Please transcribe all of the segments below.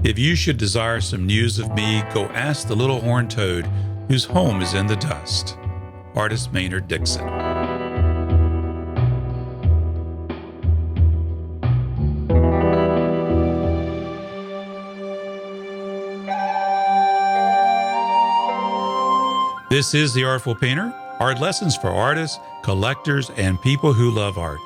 If you should desire some news of me, go ask the little horned toad whose home is in the dust. Artist Maynard Dixon. This is The Artful Painter, art lessons for artists, collectors, and people who love art.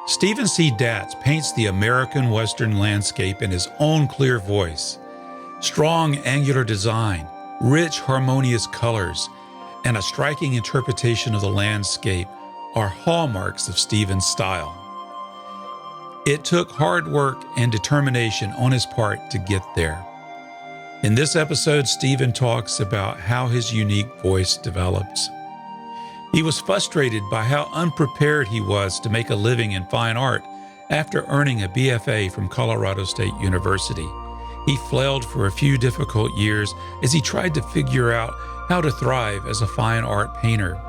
Stephen C. Datz paints the American Western landscape in his own clear voice. Strong, angular design, rich, harmonious colors, and a striking interpretation of the landscape are hallmarks of Stephen's style. It took hard work and determination on his part to get there. In this episode, Stephen talks about how his unique voice developed. He was frustrated by how unprepared he was to make a living in fine art after earning a BFA from Colorado State University. He flailed for a few difficult years as he tried to figure out how to thrive as a fine art painter.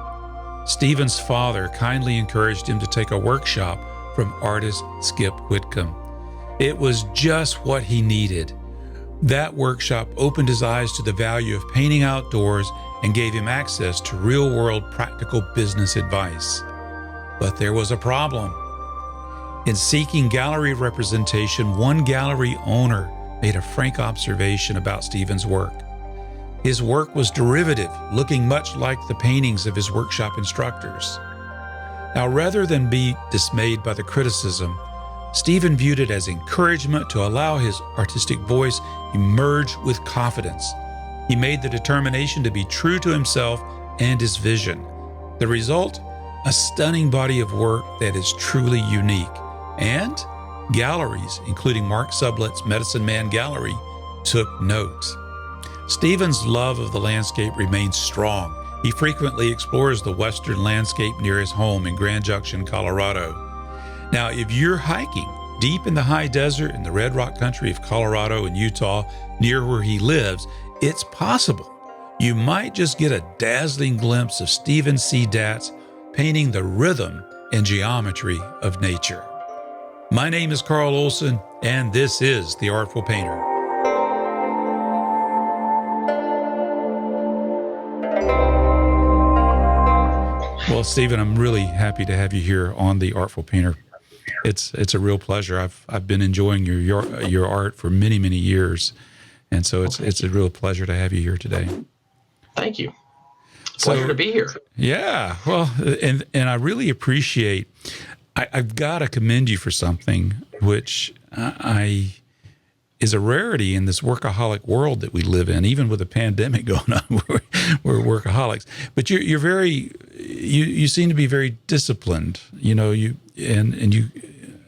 Stephen's father kindly encouraged him to take a workshop from artist Skip Whitcomb. It was just what he needed. That workshop opened his eyes to the value of painting outdoors and gave him access to real-world practical business advice. But there was a problem. In seeking gallery representation, one gallery owner made a frank observation about Stephen's work. His work was derivative, looking much like the paintings of his workshop instructors. Now, rather than be dismayed by the criticism, Stephen viewed it as encouragement to allow his artistic voice emerge with confidence. He made the determination to be true to himself and his vision. The result? A stunning body of work that is truly unique. And galleries, including Mark Sublette's Medicine Man Gallery, took note. Stephen's love of the landscape remains strong. He frequently explores the western landscape near his home in Grand Junction, Colorado. Now, if you're hiking deep in the high desert in the Red Rock country of Colorado and Utah, near where he lives, it's possible you might just get a dazzling glimpse of Stephen C. Datz painting the rhythm and geometry of nature. My name is Carl Olson, and this is The Artful Painter. Well, Stephen, I'm really happy to have you here on The Artful Painter. It's a real pleasure. I've been enjoying your art for many years, and so it's a real pleasure to have you here today. Thank you. Pleasure to be here. Yeah. Well, and I really appreciate. I've got to commend you for something which is a rarity in this workaholic world that we live in. Even with a pandemic going on, we're workaholics. But you seem to be very disciplined. You know,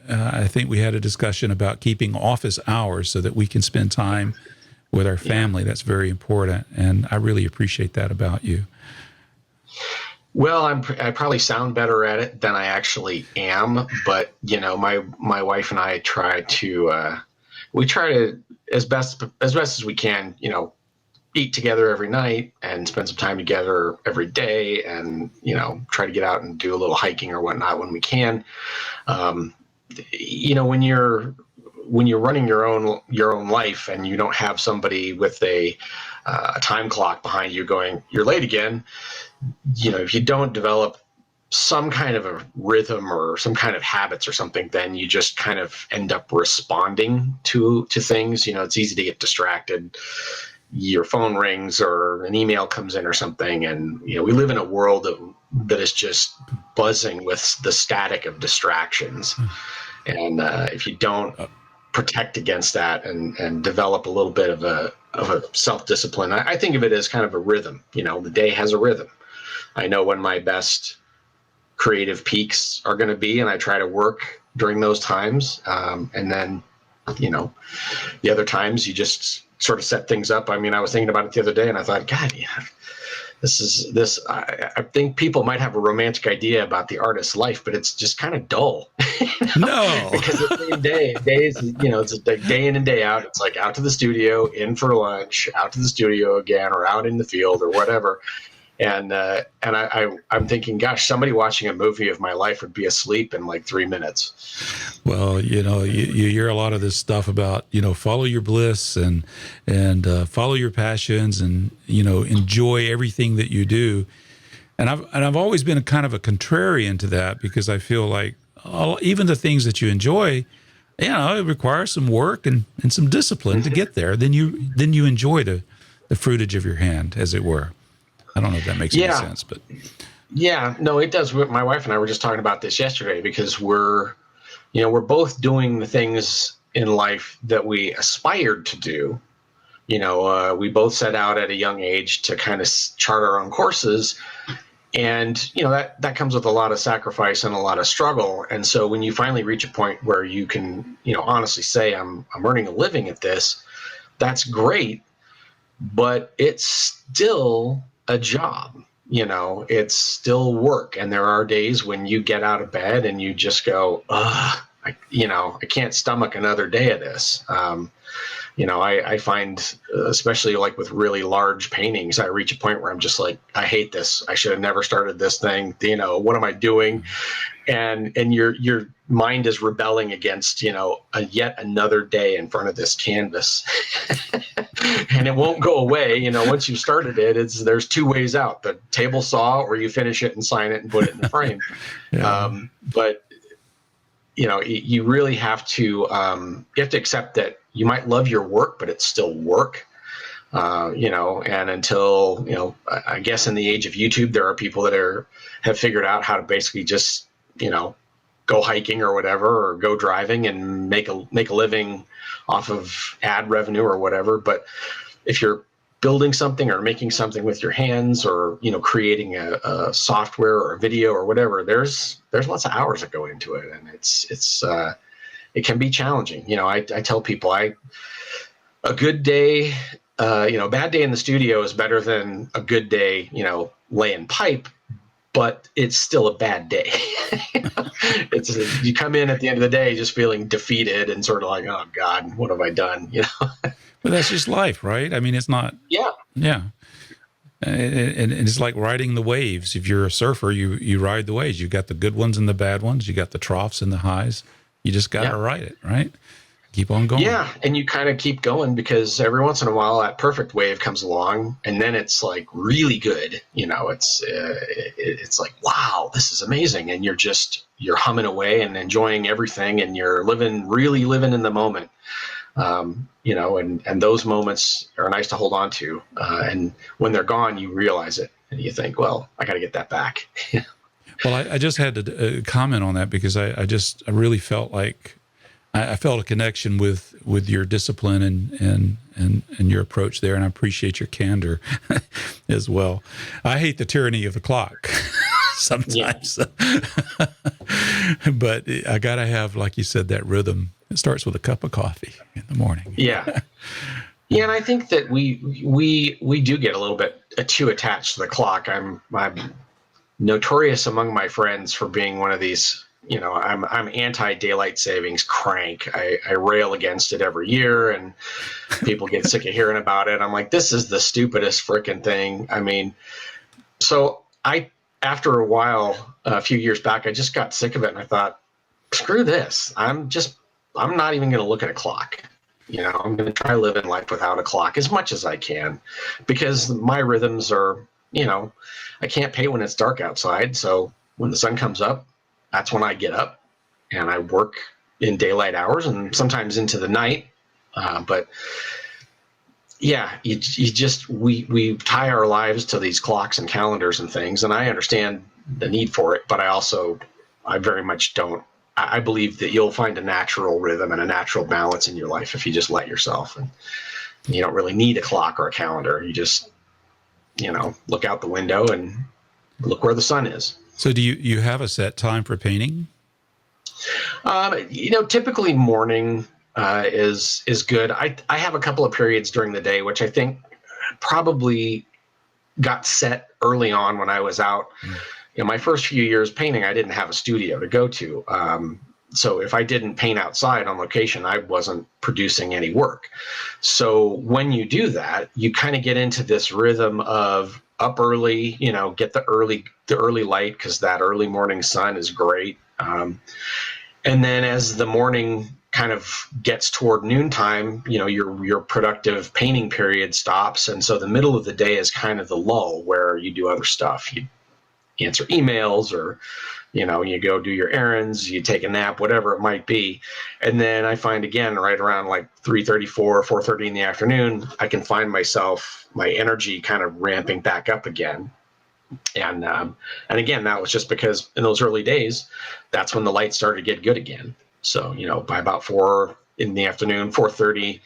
I think we had a discussion about keeping office hours so that we can spend time with our family. Yeah. That's very important, and I really appreciate that about you. Well, I probably sound better at it than I actually am, but you know, my wife and I try to as best as we can, you know, eat together every night and spend some time together every day, and you know, try to get out and do a little hiking or whatnot when we can. You know, when you're running your own life and you don't have somebody with a time clock behind you going, you're late again. You know, if you don't develop some kind of a rhythm or some kind of habits or something, then you just kind of end up responding to things. You know, it's easy to get distracted. Your phone rings or an email comes in or something. And, you know, we live in a world that is just buzzing with the static of distractions. And if you don't protect against that and develop a little bit of a self-discipline, I think of it as kind of a rhythm. You know, the day has a rhythm. I know when my best creative peaks are going to be, and I try to work during those times. And then, you know, the other times you just sort of set things up. I mean, I was thinking about it the other day and I thought, God, yeah, I think people might have a romantic idea about the artist's life, but it's just kind of dull. No, because the same days, you know, it's like day in and day out. It's like out to the studio, in for lunch, out to the studio again, or out in the field or whatever. I'm thinking, gosh, somebody watching a movie of my life would be asleep in like 3 minutes. Well, you hear a lot of this stuff about, follow your bliss and follow your passions and, enjoy everything that you do. And I've always been a kind of a contrarian to that because I feel like even the things that you enjoy, it requires some work and some discipline to get there. Then you enjoy the fruitage of your hand, as it were. I don't know if that makes any sense, but yeah, no, it does. My wife and I were just talking about this yesterday because we're both doing the things in life that we aspired to do. We both set out at a young age to kind of chart our own courses. And, that comes with a lot of sacrifice and a lot of struggle. And so when you finally reach a point where you can, honestly say, I'm earning a living at this, that's great, but it's still a job. It's still work. And there are days when you get out of bed and you just go, I can't stomach another day of this. I find, especially like with really large paintings, I reach a point where I'm just like, I hate this. I should have never started this thing. What am I doing? And your mind is rebelling against, yet another day in front of this canvas. And it won't go away. Once you've started it, there's two ways out: the table saw, or you finish it and sign it and put it in the frame. Yeah. But you really have to accept that you might love your work, but it's still work. And until, I guess in the age of YouTube, there are people that have figured out how to basically just, go hiking or whatever, or go driving and make a living off of ad revenue or whatever. But if you're building something or making something with your hands, or, creating a software or a video or whatever, there's lots of hours that go into it. And it can be challenging. I tell people a good day, a bad day in the studio is better than a good day, laying pipe, but it's still a bad day. You come in at the end of the day just feeling defeated and sort of like, oh God, what have I done? But that's just life, right? I mean, it's not. Yeah. Yeah. And it's like riding the waves. If you're a surfer, you ride the waves. You've got the good ones and the bad ones. You got the troughs and the highs. You just got to ride it, right? Keep on going. Yeah, and you kind of keep going because every once in a while that perfect wave comes along, and then it's like really good. It's like, wow, this is amazing, and you're humming away and enjoying everything, and you're really living in the moment. And those moments are nice to hold on to. And when they're gone, you realize it, and you think, well, I got to get that back. Well, I just had to comment on that because I really felt like I felt a connection with your discipline and your approach there, and I appreciate your candor as well. I hate the tyranny of the clock sometimes, but I got to have, like you said, that rhythm. It starts with a cup of coffee in the morning. Yeah. Yeah, and I think that we do get a little bit too attached to the clock. I'm notorious among my friends for being one of these. I'm anti-daylight savings crank. I rail against it every year, and people get sick of hearing about it. I'm like, this is the stupidest freaking thing. I mean, so after a while, a few years back, I just got sick of it, and I thought, screw this. I'm not even going to look at a clock. I'm going to try living life without a clock as much as I can, because my rhythms are, I can't paint when it's dark outside. So when the sun comes up, that's when I get up and I work in daylight hours and sometimes into the night. But yeah, we tie our lives to these clocks and calendars and things. And I understand the need for it, but I very much don't. I believe that you'll find a natural rhythm and a natural balance in your life if you just let yourself. And you don't really need a clock or a calendar. You just, look out the window and look where the sun is. So do you have a set time for painting? Typically morning is good. I have a couple of periods during the day, which I think probably got set early on when I was out. My first few years painting, I didn't have a studio to go to. So if I didn't paint outside on location, I wasn't producing any work. So when you do that, you kind of get into this rhythm of up early, get the early light, because that early morning sun is great. And then as the morning kind of gets toward noontime, your productive painting period stops. And so the middle of the day is kind of the lull where you do other stuff. You answer emails, or you go do your errands, you take a nap, whatever it might be. And then I find again, right around like 3:34, 4:30 in the afternoon, I can find my energy kind of ramping back up again. And again, that was just because in those early days, that's when the light started to get good again. So, by about 4 in the afternoon, 4:30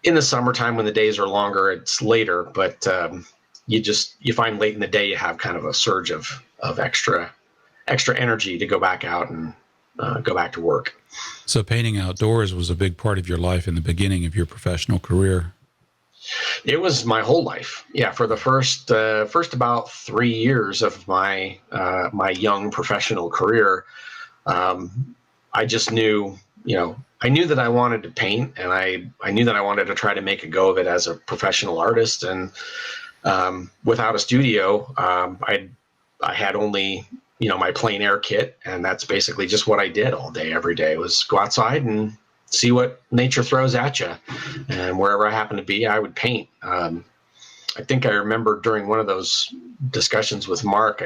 in the summertime, when the days are longer, it's later, but you find late in the day, you have kind of a surge of extra energy to go back out and go back to work. So painting outdoors was a big part of your life in the beginning of your professional career. It was my whole life. Yeah, for the first about 3 years of my young professional career, I just knew, I knew that I wanted to paint, and I knew that I wanted to try to make a go of it as a professional artist. And without a studio, I had only my plein air kit, and that's basically just what I did all day, every day, was go outside and see what nature throws at you. And wherever I happened to be, I would paint. I think I remember during one of those discussions with Mark,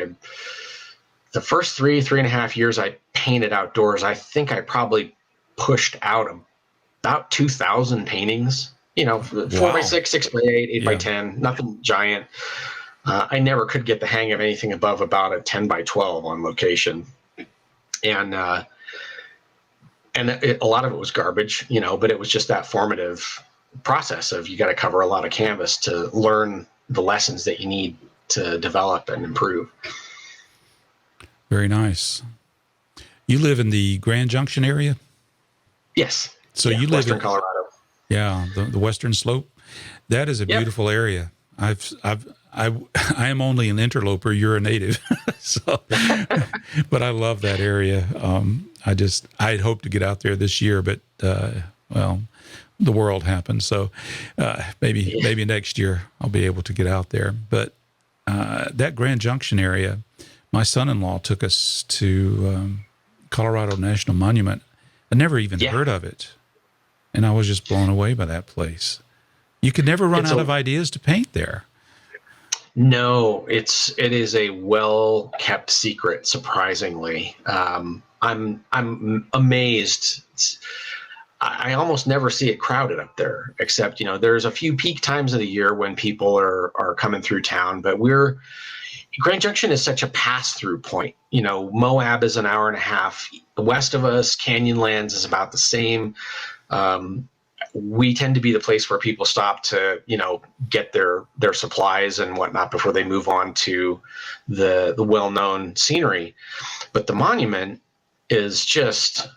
the first 3.5 years I painted outdoors, I think I probably pushed out about 2,000 paintings, 4x6, 6x8, 8x10, nothing giant. I never could get the hang of anything above about a 10x12 on location. And a lot of it was garbage, but it was just that formative process of, you got to cover a lot of canvas to learn the lessons that you need to develop and improve. Very nice. You live in the Grand Junction area? Yes. So you live Western in Colorado. Yeah, the Western Slope. That is a beautiful area. I am only an interloper. You're a native, so. But I love that area. I'd hoped to get out there this year, but the world happened. So maybe next year I'll be able to get out there. But that Grand Junction area, my son-in-law took us to Colorado National Monument. I never even heard of it, and I was just blown away by that place. You could never run out of ideas to paint there. No, it is a well kept secret. Surprisingly, I'm amazed. I almost never see it crowded up there, except there's a few peak times of the year when people are coming through town. But Grand Junction is such a pass through point. Moab is an hour and a half west of us. Canyonlands is about the same. We tend to be the place where people stop to, get their supplies and whatnot before they move on to the well-known scenery. But the monument is just,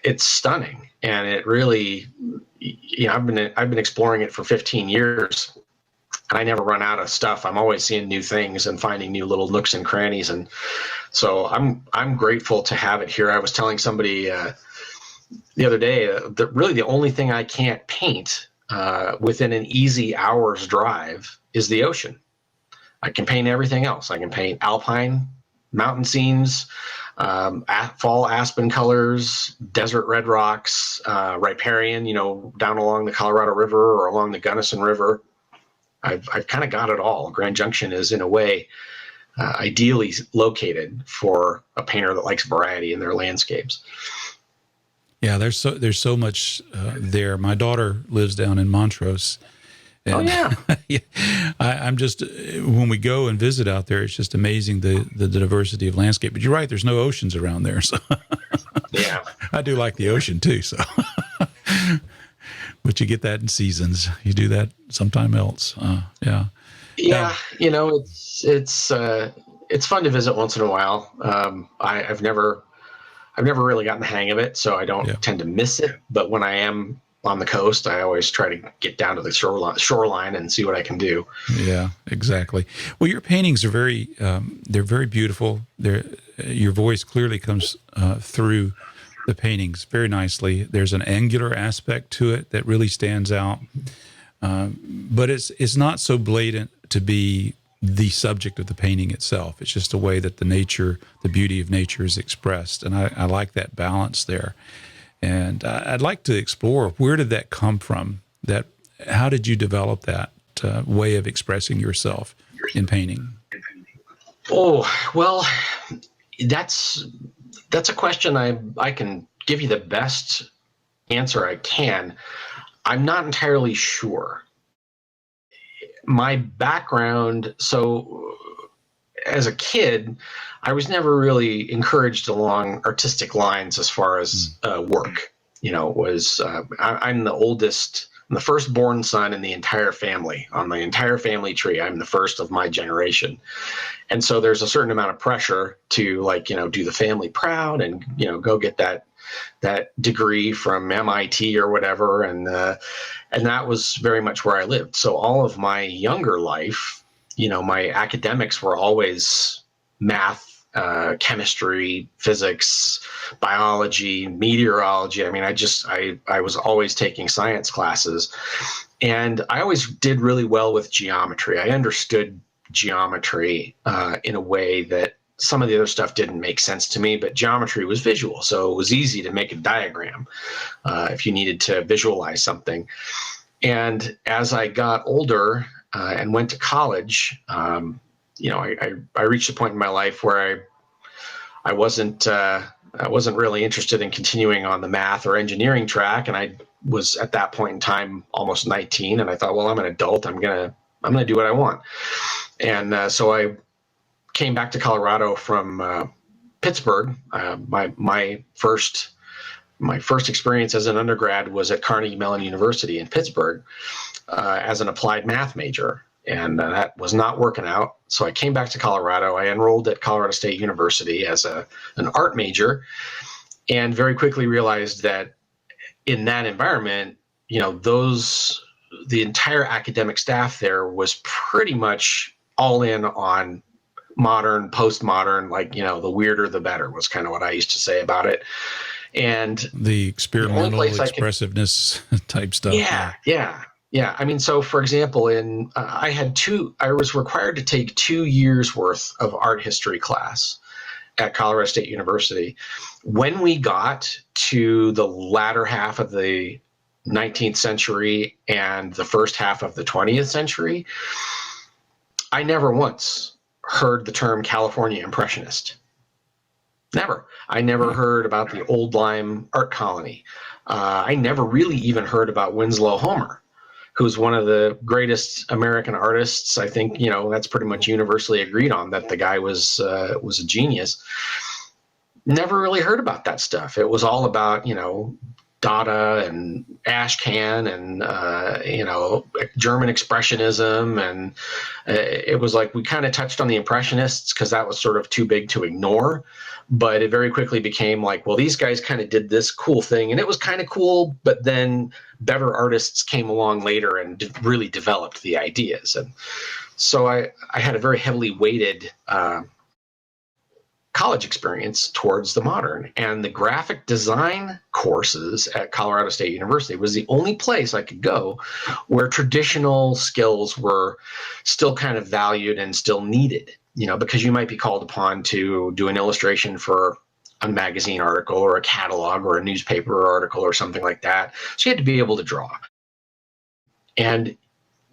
it's stunning. And it really, I've been exploring it for 15 years, and I never run out of stuff. I'm always seeing new things and finding new little nooks and crannies. And so I'm grateful to have it here. I was telling somebody, the other day, really the only thing I can't paint within an easy hour's drive is the ocean. I can paint everything else. I can paint alpine, mountain scenes, fall aspen colors, desert red rocks, riparian, down along the Colorado River or along the Gunnison River. I've kind of got it all. Grand Junction is, in a way, ideally located for a painter that likes variety in their landscapes. Yeah, there's so much there. My daughter lives down in Montrose. And I'm just, when we go and visit out there, it's just amazing the diversity of landscape. But you're right, there's no oceans around there. So yeah, I do like the ocean too. So, but you get that in seasons. You do that sometime else. Yeah. It's fun to visit once in a while. I've never really gotten the hang of it, so I don't tend to miss it. But when I am on the coast, I always try to get down to the shoreline and see what I can do. Yeah, exactly. Well, your paintings are they're very beautiful. Your voice clearly comes through the paintings very nicely. There's an angular aspect to it that really stands out, but it's not so blatant to be the subject of the painting itself. It's just a way that the beauty of nature is expressed, and I like that balance there. And I'd like to explore, where did that come from? How did you develop that way of expressing yourself in painting? Oh, well, that's a question I can give you the best answer I can. I'm not entirely sure. My background, so as a kid, I was never really encouraged along artistic lines as far as work. I'm the oldest. I'm the firstborn son in the entire family. On the entire family tree, I'm the first of my generation. And so there's a certain amount of pressure to do the family proud and, go get that degree from MIT or whatever. And that was very much where I lived. So all of my younger life, my academics were always math, chemistry, physics, biology, meteorology. I mean, I was always taking science classes, and I always did really well with geometry. I understood geometry in a way that some of the other stuff didn't make sense to me, but geometry was visual. So it was easy to make a diagram if you needed to visualize something. And as I got older and went to college, I reached a point in my life where I wasn't really interested in continuing on the math or engineering track, and I was at that point in time almost 19, and I thought, well, I'm an adult. I'm gonna do what I want, and so I came back to Colorado from Pittsburgh. My first experience as an undergrad was at Carnegie Mellon University in Pittsburgh as an applied math major. And that was not working out. So I came back to Colorado. I enrolled at Colorado State University as an art major, and very quickly realized that in that environment, the entire academic staff there was pretty much all in on modern, postmodern, the weirder the better was kind of what I used to say about it. And the experimental expressiveness type stuff. Yeah. I mean, so for example, I was required to take 2 years worth of art history class at Colorado State University. When we got to the latter half of the 19th century and the first half of the 20th century, I never once heard the term California Impressionist. Never. I never heard about the Old Lyme art colony. I never really even heard about Winslow Homer, who's one of the greatest American artists. I think, that's pretty much universally agreed on, that the guy was a genius. Never really heard about that stuff. It was all about, Dada and Ashcan and, German Expressionism. And it was like we kind of touched on the Impressionists because that was sort of too big to ignore. But it very quickly became like, well, these guys kind of did this cool thing, and it was kind of cool, but then better artists came along later and really developed the ideas. And so I had a very heavily weighted college experience towards the modern, and the graphic design courses at Colorado State University was the only place I could go where traditional skills were still kind of valued and still needed, because you might be called upon to do an illustration for a magazine article or a catalog or a newspaper article or something like that. So you had to be able to draw. And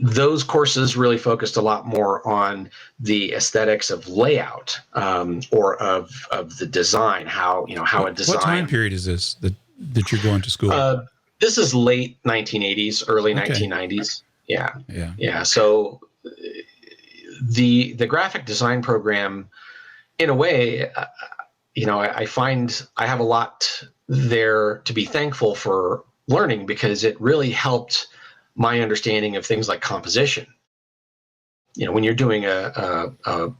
those courses really focused a lot more on the aesthetics of layout or of the design, how a design. What time period is this that you're going to school? This is late 1980s, early 1990s. Yeah. So the graphic design program, in a way, I find I have a lot there to be thankful for learning, because it really helped my understanding of things like composition. When you're doing a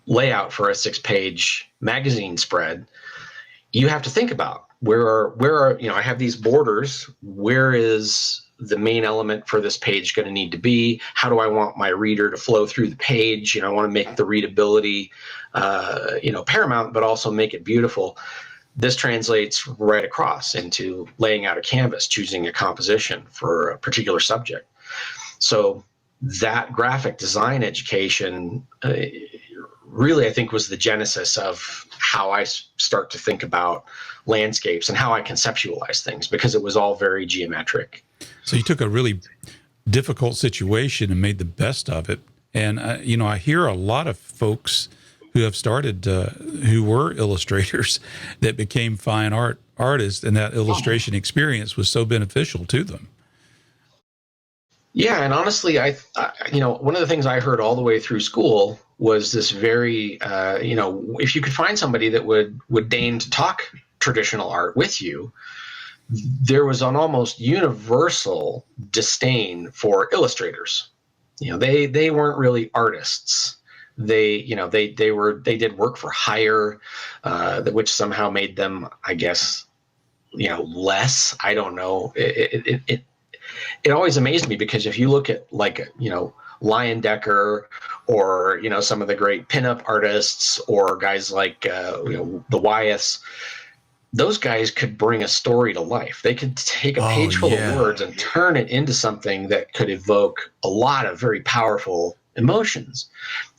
layout for a 6-page magazine spread, you have to think about where are I have these borders. Where is the main element for this page going to need to be? How do I want my reader to flow through the page? I want to make the readability, paramount, but also make it beautiful. this translates right across into laying out a canvas, choosing a composition for a particular subject. So that graphic design education really, I think, was the genesis of how I start to think about landscapes and how I conceptualize things, because it was all very geometric. So you took a really difficult situation and made the best of it. And, I hear a lot of folks who have started, who were illustrators that became fine art artists, and that illustration experience was so beneficial to them. Yeah, and honestly, I one of the things I heard all the way through school was this very, if you could find somebody that would deign to talk traditional art with you, there was an almost universal disdain for illustrators. They weren't really artists. They did work for hire, which somehow made them, I guess, less. I don't know. It always amazed me, because if you look at Lion Decker, or some of the great pinup artists, or guys like the Wyeths, those guys could bring a story to life. They could take a page full of words and turn it into something that could evoke a lot of very powerful emotions.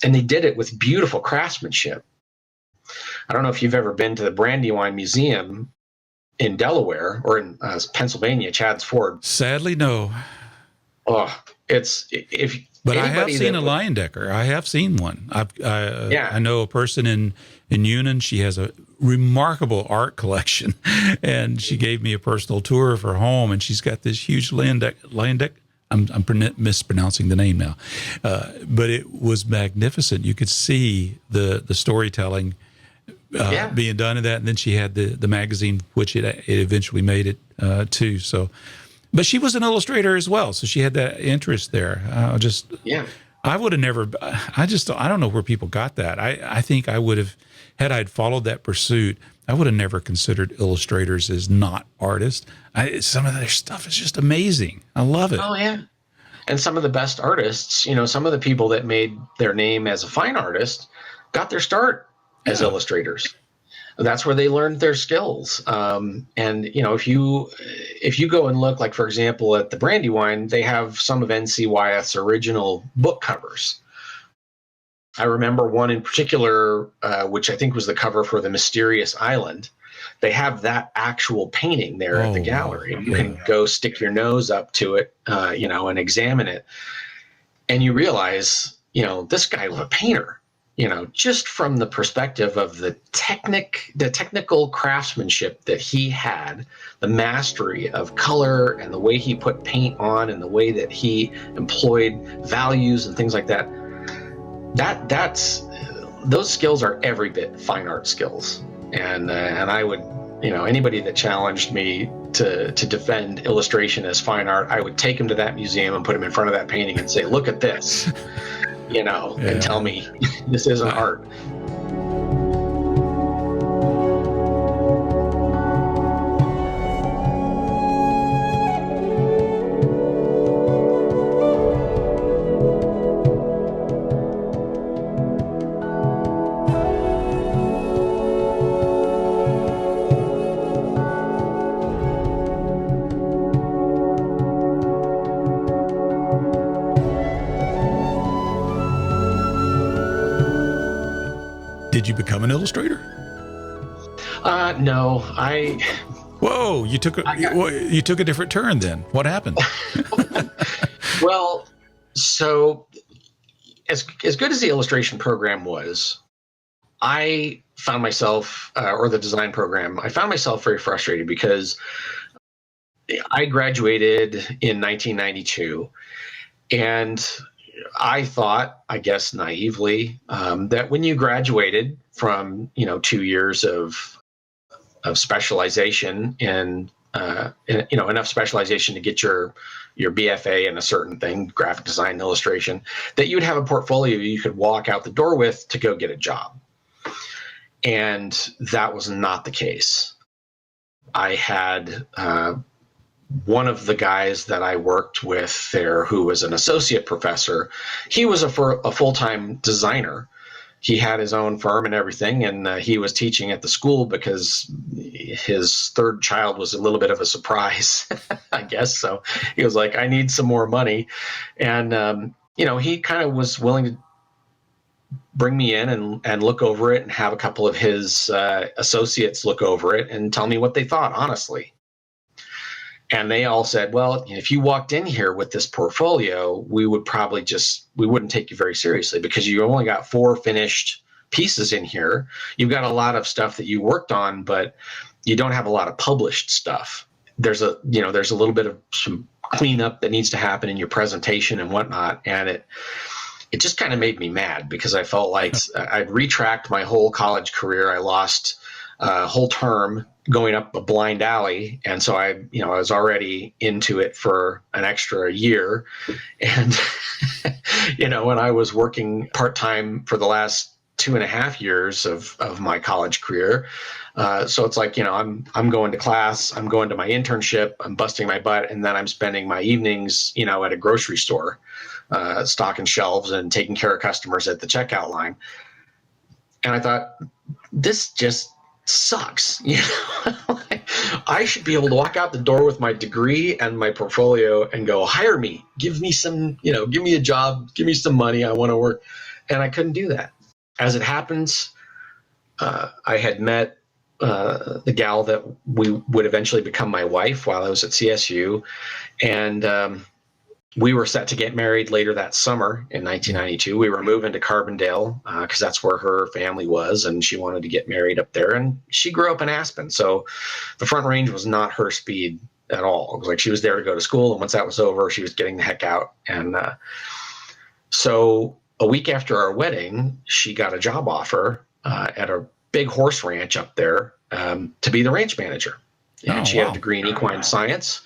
And they did it with beautiful craftsmanship. I don't know if you've ever been to the Brandywine Museum in Delaware, or in Pennsylvania, Chadds Ford. Sadly, no. Oh, but I have seen a Lion Decker. I have seen one. I know a person in Union. She has a remarkable art collection, and she gave me a personal tour of her home, and she's got this huge Lion Decker. I'm mispronouncing the name now, but it was magnificent. You could see the storytelling being done in that, and then she had the magazine, which it eventually made it too. So, but she was an illustrator as well, so she had that interest there. I would have never. I don't know where people got that. I think I would have, had I'd followed that pursuit, I would have never considered illustrators as not artists. Some of their stuff is just amazing. I love it. Oh yeah, and some of the best artists, some of the people that made their name as a fine artist, got their start as illustrators. That's where they learned their skills. And if you go and look, like, for example, at the Brandywine, they have some of N.C. Wyeth's original book covers. I remember one in particular, which I think was the cover for The Mysterious Island. They have that actual painting there at the gallery. You can go stick your nose up to it, and examine it. And you realize, this guy was a painter. Just from the perspective of the technical craftsmanship that he had, the mastery of color, and the way he put paint on, and the way that he employed values and things like that. Those skills are every bit fine art skills. And I would, anybody that challenged me to defend illustration as fine art, I would take him to that museum and put him in front of that painting and say, look at this. And tell me this isn't art. Did you become an illustrator? No, Whoa! You took a different turn then. What happened? Well, so as good as the illustration program was, I found myself, or the design program, I found myself very frustrated, because I graduated in 1992, and I thought, I guess naively, that when you graduated from 2 years of specialization in enough specialization to get your BFA in a certain thing, graphic design, illustration, that you'd have a portfolio you could walk out the door with to go get a job. And that was not the case. I had one of the guys that I worked with there, who was an associate professor. He was a full-time designer. he had his own firm and everything, and he was teaching at the school because his third child was a little bit of a surprise, I guess. So he was like, I need some more money. And, he kind of was willing to bring me in and look over it and have a couple of his associates look over it and tell me what they thought, honestly. And they all said, well, if you walked in here with this portfolio, we wouldn't take you very seriously because you only got 4 finished pieces in here. You've got a lot of stuff that you worked on, but you don't have a lot of published stuff. There's a little bit of some cleanup that needs to happen in your presentation and whatnot. And it just kind of made me mad because I felt like I'd retracked my whole college career. I lost a whole term going up a blind alley. And so I was already into it for an extra year. And, when I was working part-time for the last 2.5 years of my college career. So it's like, I'm going to class, I'm going to my internship, I'm busting my butt. And then I'm spending my evenings, at a grocery store, stocking shelves and taking care of customers at the checkout line. And I thought, this just sucks. I should be able to walk out the door with my degree and my portfolio and go, hire me, give me some, give me a job, give me some money. I want to work. And I couldn't do that. As it happens, I had met the gal that we would eventually become my wife while I was at CSU. And we were set to get married later that summer in 1992. We were moving to Carbondale because that's where her family was, and she wanted to get married up there. And she grew up in Aspen, so the Front Range was not her speed at all. It was like she was there to go to school, and once that was over, she was getting the heck out. And so a week after our wedding, she got a job offer at a big horse ranch up there to be the ranch manager. And she had a degree in equine science.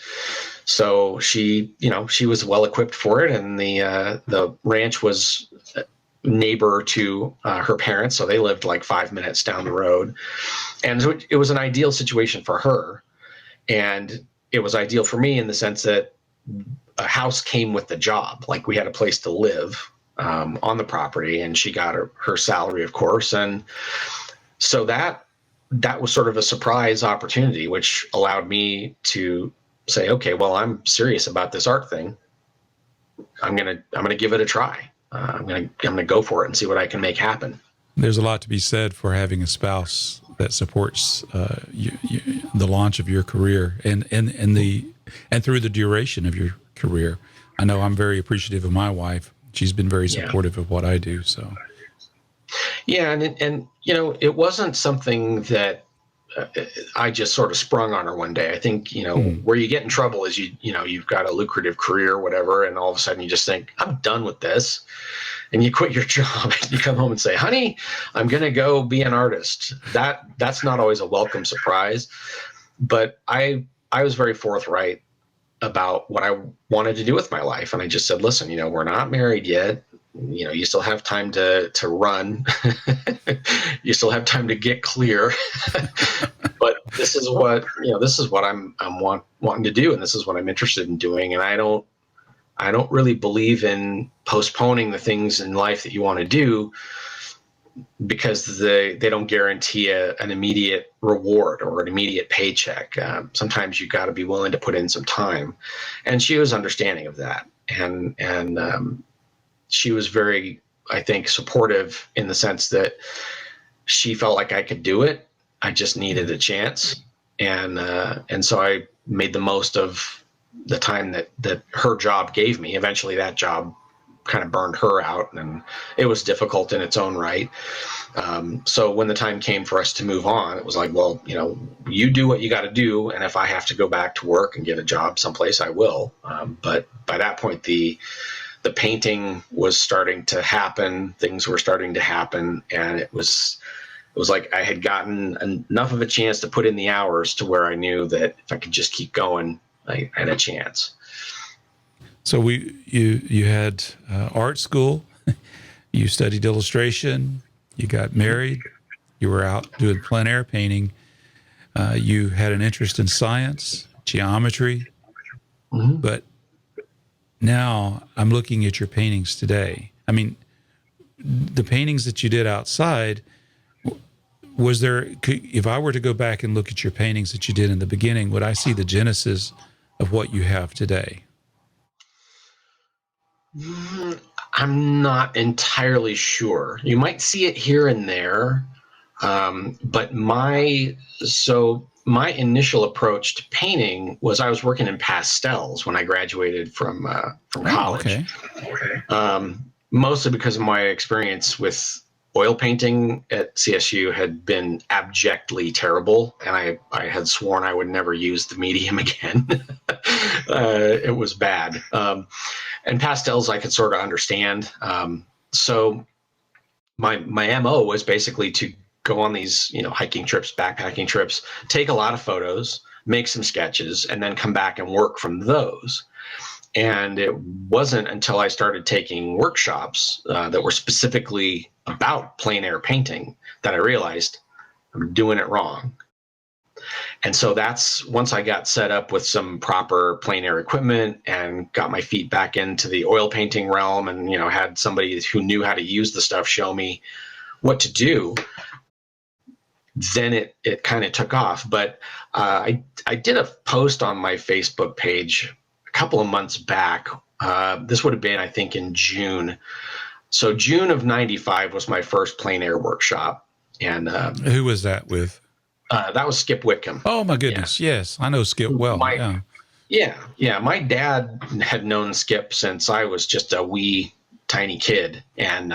So she was well equipped for it, and the ranch was neighbor to her parents, so they lived like 5 minutes down the road, and so it was an ideal situation for her, and it was ideal for me in the sense that a house came with the job, like we had a place to live on the property, and she got her salary, of course, and so that was sort of a surprise opportunity, which allowed me to say, okay, well, I'm serious about this art thing. I'm gonna give it a try. I'm gonna go for it and see what I can make happen. There's a lot to be said for having a spouse that supports the launch of your career and through the duration of your career. I know I'm very appreciative of my wife. She's been very supportive of what I do. So, yeah, and it wasn't something that I just sort of sprung on her one day. I think, where you get in trouble is you've got a lucrative career or whatever, and all of a sudden you just think, I'm done with this. And you quit your job and you come home and say, honey, I'm going to go be an artist. That's not always a welcome surprise. But I was very forthright about what I wanted to do with my life. And I just said, listen, we're not married yet. You still have time to run. You still have time to get clear. But this is what I'm wanting to do, and this is what I'm interested in doing. And I don't really believe in postponing the things in life that you want to do because they don't guarantee an immediate reward or an immediate paycheck. Sometimes you got to be willing to put in some time. And she was understanding of that. And she was very, I think, supportive in the sense that she felt like I could do it. I just needed a chance. And so I made the most of the time that her job gave me. Eventually that job kind of burned her out, and it was difficult in its own right. So when the time came for us to move on, it was like, well, you do what you got to do. And if I have to go back to work and get a job someplace, I will. But by that point, the painting was starting to happen. Things were starting to happen. And it was like I had gotten enough of a chance to put in the hours to where I knew that if I could just keep going, I had a chance. So you had art school, you studied illustration, you got married, you were out doing plein air painting, you had an interest in science, geometry, but now I'm looking at your paintings today. I mean, the paintings that you did outside, was there, if I were to go back and look at your paintings that you did in the beginning, would I see the genesis of what you have today? I'm not entirely sure. You might see it here and there, but my initial approach to painting was I was working in pastels when I graduated from college. Okay. Mostly because of my experience with oil painting at CSU had been abjectly terrible, and I had sworn I would never use the medium again. It was bad. And pastels I could sort of understand. So my MO was basically to go on these, hiking trips, backpacking trips, take a lot of photos, make some sketches, and then come back and work from those. And it wasn't until I started taking workshops that were specifically about plein air painting that I realized I'm doing it wrong. And so that's once I got set up with some proper plein air equipment and got my feet back into the oil painting realm and, had somebody who knew how to use the stuff show me what to do, then it kind of took off. But I did a post on my Facebook page a couple of months back. This would have been, I think, in June. So June of '95 was my first plein air workshop. And who was that with? That was Skip Whitcomb. Oh my goodness. Yeah. Yes. I know Skip well. Yeah. My dad had known Skip since I was just a wee tiny kid. And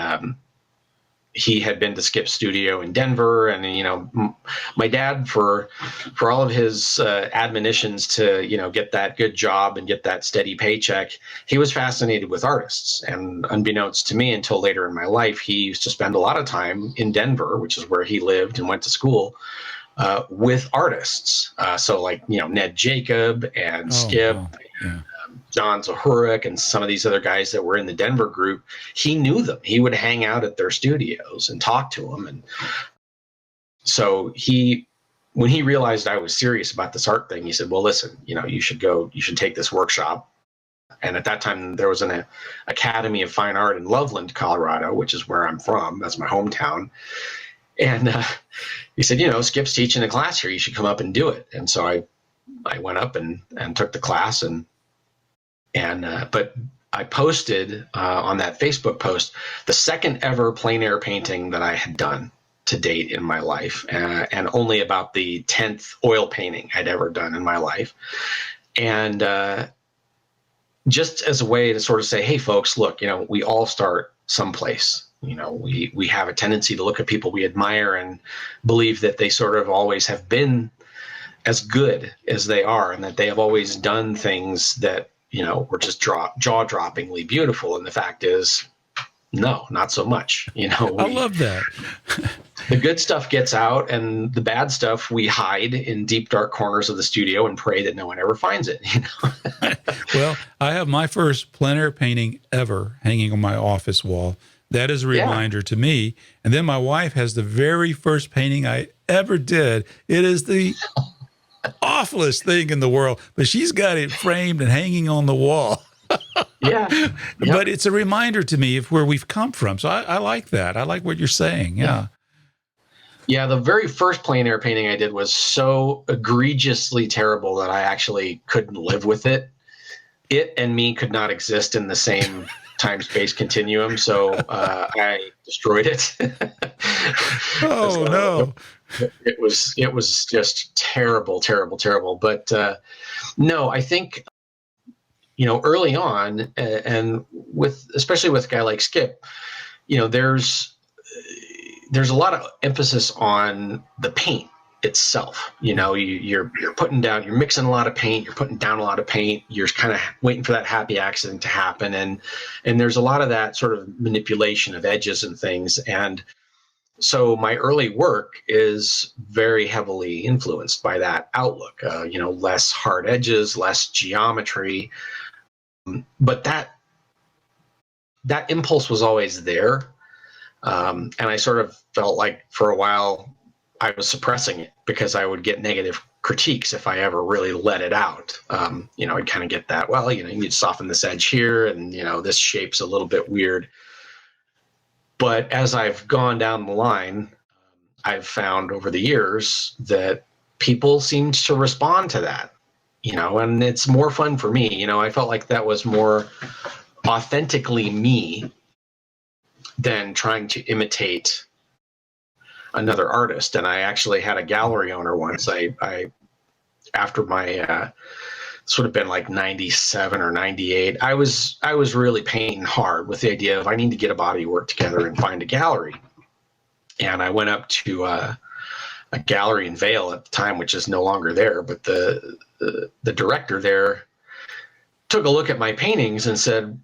he had been to Skip's studio in Denver. And, my dad, for all of his admonitions to, get that good job and get that steady paycheck, he was fascinated with artists. And unbeknownst to me until later in my life, he used to spend a lot of time in Denver, which is where he lived and went to school, with artists. So like, Ned Jacob and Skip, yeah. John Zahorik, and some of these other guys that were in the Denver group. He knew them. He would hang out at their studios and talk to them. And so when he realized I was serious about this art thing, he said, well, listen, you should take this workshop. And at that time there was an Academy of Fine Art in Loveland, Colorado, which is where I'm from. That's my hometown. And he said, Skip's teaching a class here. You should come up and do it. And so I went up and took the class. But I posted on that Facebook post the second ever plein air painting that I had done to date in my life, and only about the 10th oil painting I'd ever done in my life. And just as a way to sort of say, hey, folks, look, we all start someplace. We have a tendency to look at people we admire and believe that they sort of always have been as good as they are, and that they have always done things that, were just jaw-droppingly beautiful. And the fact is, no, not so much. I love that. The good stuff gets out, and the bad stuff we hide in deep, dark corners of the studio and pray that no one ever finds it. Well, I have my first plein air painting ever hanging on my office wall. That is a reminder to me. And then my wife has the very first painting I ever did. It is the awfulest thing in the world, but she's got it framed and hanging on the wall. Yeah. Yep. But it's a reminder to me of where we've come from. So I like that. I like what you're saying. Yeah. Yeah, the very first plein air painting I did was so egregiously terrible that I actually couldn't live with it. It and me could not exist in the same time-space continuum, so I destroyed it. Oh, no. It was just terrible. But no, I think, early on, and especially with a guy like Skip, there's a lot of emphasis on the paint itself. You're putting down, you're mixing a lot of paint, you're putting down a lot of paint, you're kind of waiting for that happy accident to happen. And there's a lot of that sort of manipulation of edges and things. And so my early work is very heavily influenced by that outlook, less hard edges, less geometry. But that impulse was always there. And I sort of felt like for a while I was suppressing it because I would get negative critiques if I ever really let it out. I'd kind of get that, well, you need to soften this edge here, and, this shape's a little bit weird. But as I've gone down the line, I've found over the years that people seem to respond to that, and it's more fun for me. I felt like that was more authentically me than trying to imitate another artist. And I actually had a gallery owner once. I after my this would have been like 97 or 98. I was really painting hard with the idea of I need to get a body of work together and find a gallery. And I went up to a gallery in Vail at the time, which is no longer there, but the director there took a look at my paintings and said,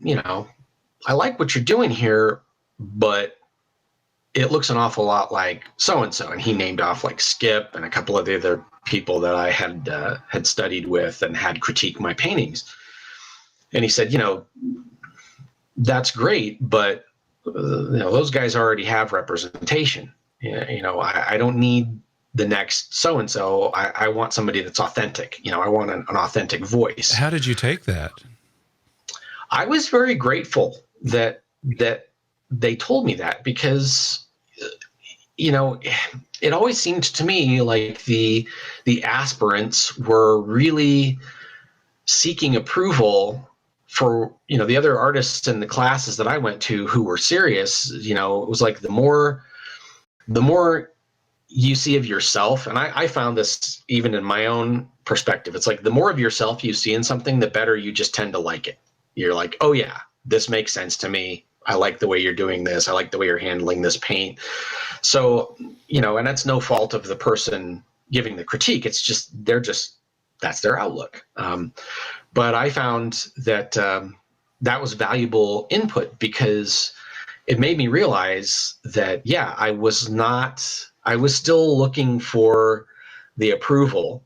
I like what you're doing here, but it looks an awful lot like so-and-so. And he named off like Skip and a couple of the other people that I had studied with and had critiqued my paintings. And he said, that's great, but those guys already have representation. I don't need the next so-and-so. I want somebody that's authentic. I want an authentic voice. How did you take that? I was very grateful that they told me that, because it always seemed to me like the aspirants were really seeking approval for the other artists in the classes that I went to who were serious. It was like the more you see of yourself, and I found this even in my own perspective, it's like the more of yourself you see in something, the better you just tend to like it. You're like, oh yeah, this makes sense to me. I like the way you're doing this. I like the way you're handling this paint. So, and that's no fault of the person giving the critique. It's just, that's their outlook. But I found that that was valuable input, because it made me realize that, yeah, I was still looking for the approval.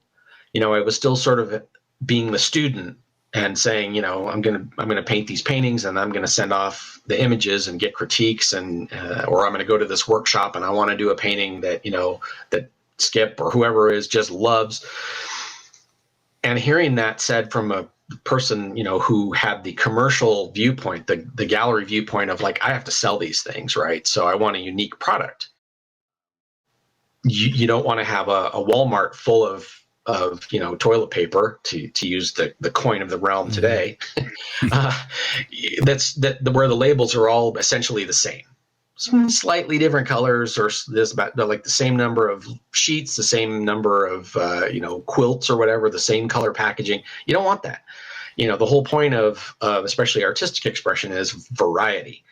I was still sort of being the student and saying, I'm gonna paint these paintings and I'm gonna send off the images and get critiques, and or I'm gonna go to this workshop and I want to do a painting that that Skip or whoever is just loves. And hearing that said from a person who had the commercial viewpoint, the gallery viewpoint of like, I have to sell these things, right? So I want a unique product. You don't want to have a Walmart full of toilet paper, to use the coin of the realm today. That's where the labels are all essentially the same, some slightly different colors, or there's about like the same number of sheets, the same number of quilts or whatever, the same color packaging. You don't want that. The whole point of especially artistic expression is variety.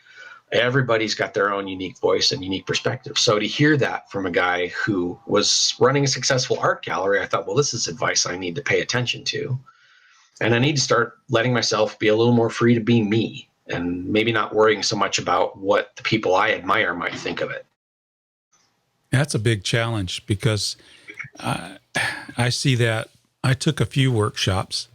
Everybody's got their own unique voice and unique perspective. So to hear that from a guy who was running a successful art gallery, I thought, well, this is advice I need to pay attention to. And I need to start letting myself be a little more free to be me, and maybe not worrying so much about what the people I admire might think of it. That's a big challenge, because I see that. I took a few workshops.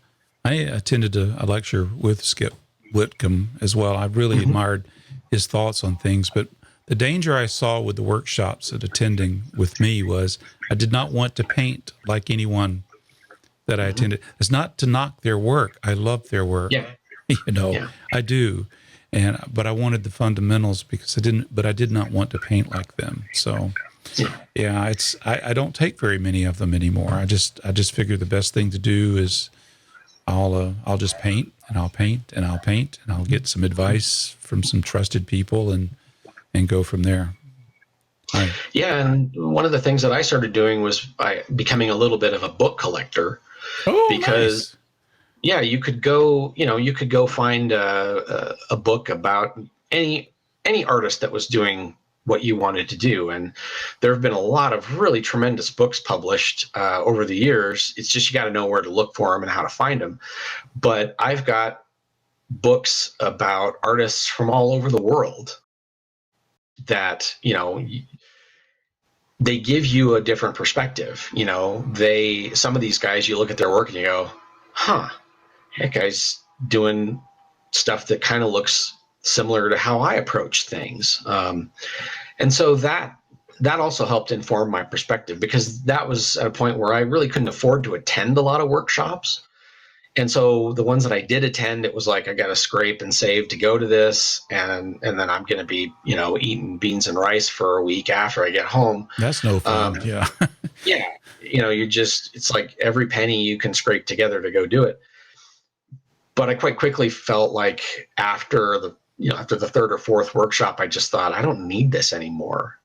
I attended a lecture with Skip Whitcomb as well. I really admired his thoughts on things, but the danger I saw with the workshops at attending with me was I did not want to paint like anyone that I attended. It's not to knock their work. I love their work. Yeah. I do. But I wanted the fundamentals, because I did not want to paint like them. So yeah, I don't take very many of them anymore. I just figure the best thing to do is I'll just paint, and I'll paint, and I'll paint, and I'll get some advice from some trusted people and go from there. Right. Yeah, and one of the things that I started doing was by becoming a little bit of a book collector. Oh, because nice. Yeah, you could go find a book about any artist that was doing what you wanted to do. And there have been a lot of really tremendous books published over the years. It's just, you got to know where to look for them and how to find them. But I've got books about artists from all over the world that, they give you a different perspective. Some of these guys, you look at their work and you go, that guy's doing stuff that kind of looks similar to how I approach things. And so that also helped inform my perspective, because that was at a point where I really couldn't afford to attend a lot of workshops. And so the ones that I did attend, it was like, I got to scrape and save to go to this. And then I'm going to be, eating beans and rice for a week after I get home. That's no fun. Yeah. Yeah. It's like every penny you can scrape together to go do it. But I quite quickly felt like after the third or fourth workshop, I just thought, I don't need this anymore.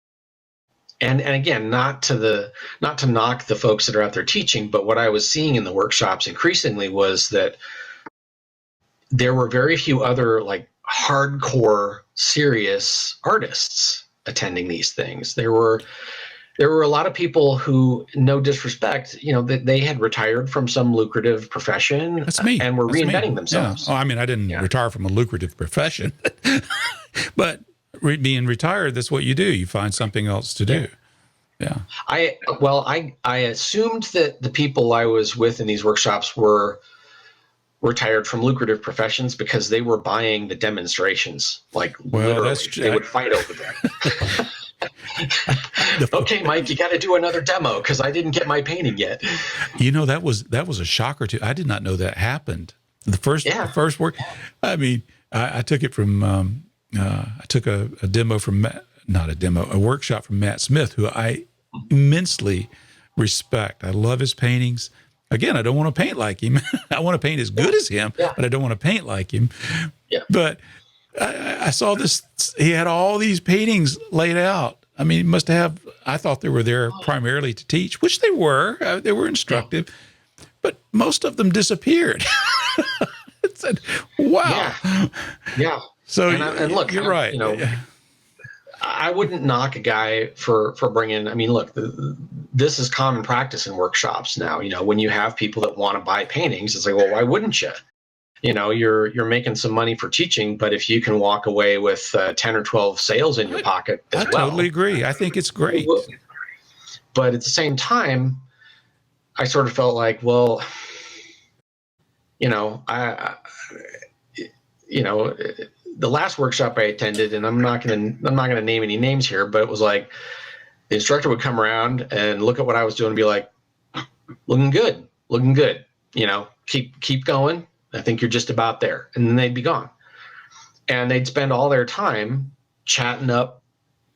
And again, not to knock the folks that are out there teaching, but what I was seeing in the workshops increasingly was that there were very few other like hardcore serious artists attending these things. There were a lot of people who, no disrespect, they had retired from some lucrative profession. That's me. And were That's reinventing me. themselves. Yeah. Oh, I mean, I didn't retire from a lucrative profession, but being retired, that's what you do. You find something else to do. Yeah. I assumed that the people I was with in these workshops were retired from lucrative professions because they were buying the demonstrations. Like, literally, that's true. They would fight over them. Okay, Mike, you got to do another demo because I didn't get my painting yet. That was a shocker too. I did not know that happened. The first work. I mean, I took it from. I took a demo from a workshop from Matt Smith, who I immensely respect. I love his paintings. Again, I don't want to paint like him. I want to paint as good as him, but I don't want to paint like him. Yeah. But I saw this. He had all these paintings laid out. I mean, he must have. I thought they were there primarily to teach, which they were. They were instructive, but most of them disappeared. I said, "Wow." Yeah. So and look, you're right. I wouldn't knock a guy for bringing. I mean, look, this is common practice in workshops now. When you have people that want to buy paintings, it's like, well, why wouldn't you? You're making some money for teaching, but if you can walk away with 10 or 12 sales in your pocket as well. I totally agree. I think it's great. But at the same time, I sort of felt like, well, the last workshop I attended, and I'm not going to name any names here, but it was like the instructor would come around and look at what I was doing and be like, looking good. Keep going. I think you're just about there. And then they'd be gone. And they'd spend all their time chatting up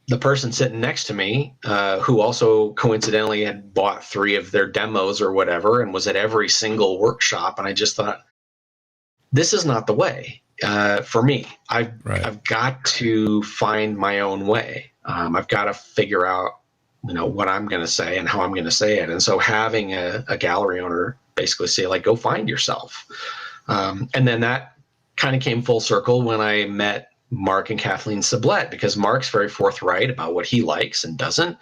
the person sitting next to me, who also coincidentally had bought 3 of their demos or whatever and was at every single workshop. And I just thought, this is not the way. For me, I've got to find my own way. I've got to figure out, what I'm going to say and how I'm going to say it. And so having a gallery owner basically say, like, go find yourself. And then that kind of came full circle when I met Mark and Kathleen Sublette, because Mark's very forthright about what he likes and doesn't.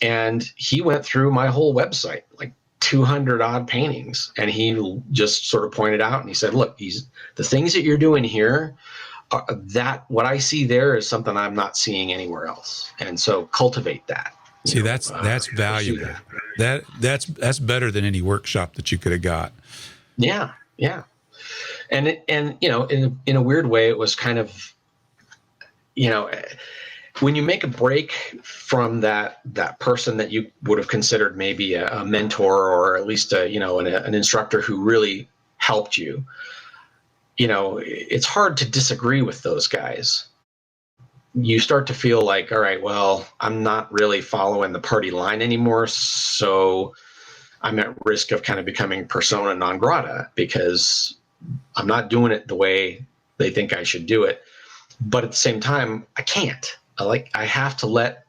And he went through my whole website, like 200 odd paintings, and he just sort of pointed out and he said, look, the things that you're doing here, that what I see there is something I'm not seeing anywhere else, and so cultivate that. See, that's valuable. That's better than any workshop that you could have got. Yeah. And in a weird way, it was kind of, when you make a break from that person that you would have considered maybe a mentor or at least an instructor who really helped you, it's hard to disagree with those guys. You start to feel like, all right, well, I'm not really following the party line anymore, so I'm at risk of kind of becoming persona non grata because I'm not doing it the way they think I should do it. But at the same time, I can't. I have to let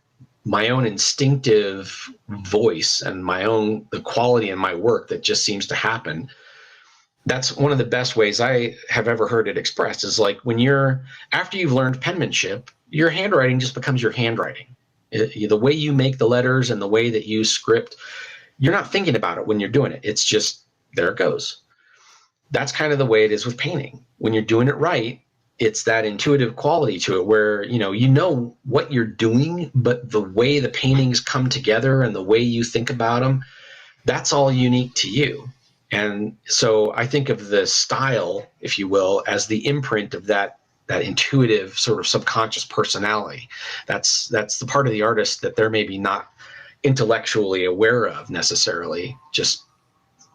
my own instinctive voice and the quality in my work that just seems to happen. That's one of the best ways I have ever heard it expressed, is like after you've learned penmanship, your handwriting just becomes your handwriting. The way you make the letters and the way that you script, you're not thinking about it when you're doing it. It's just, there it goes. That's kind of the way it is with painting. When you're doing it right, it's that intuitive quality to it where, you know what you're doing, but the way the paintings come together and the way you think about them, that's all unique to you. And so I think of the style, if you will, as the imprint of that intuitive sort of subconscious personality. That's the part of the artist that they're maybe not intellectually aware of necessarily, just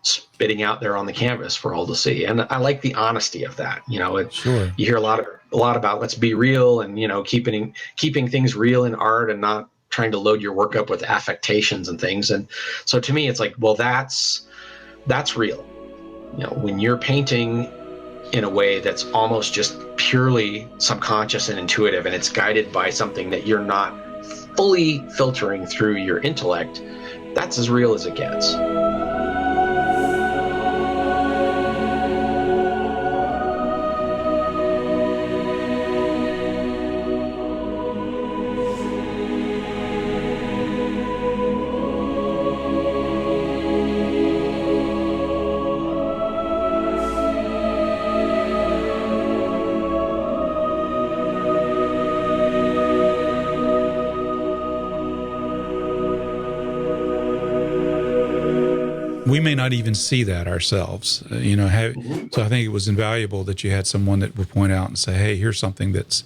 spitting out there on the canvas for all to see. And I like the honesty of that. Sure. You hear a lot about let's be real, and keeping things real in art and not trying to load your work up with affectations and things. And so to me, it's like, well, that's real. When you're painting in a way that's almost just purely subconscious and intuitive, and it's guided by something that you're not fully filtering through your intellect, that's as real as it gets. We may not even see that ourselves, So I think it was invaluable that you had someone that would point out and say, "Hey, here's something that's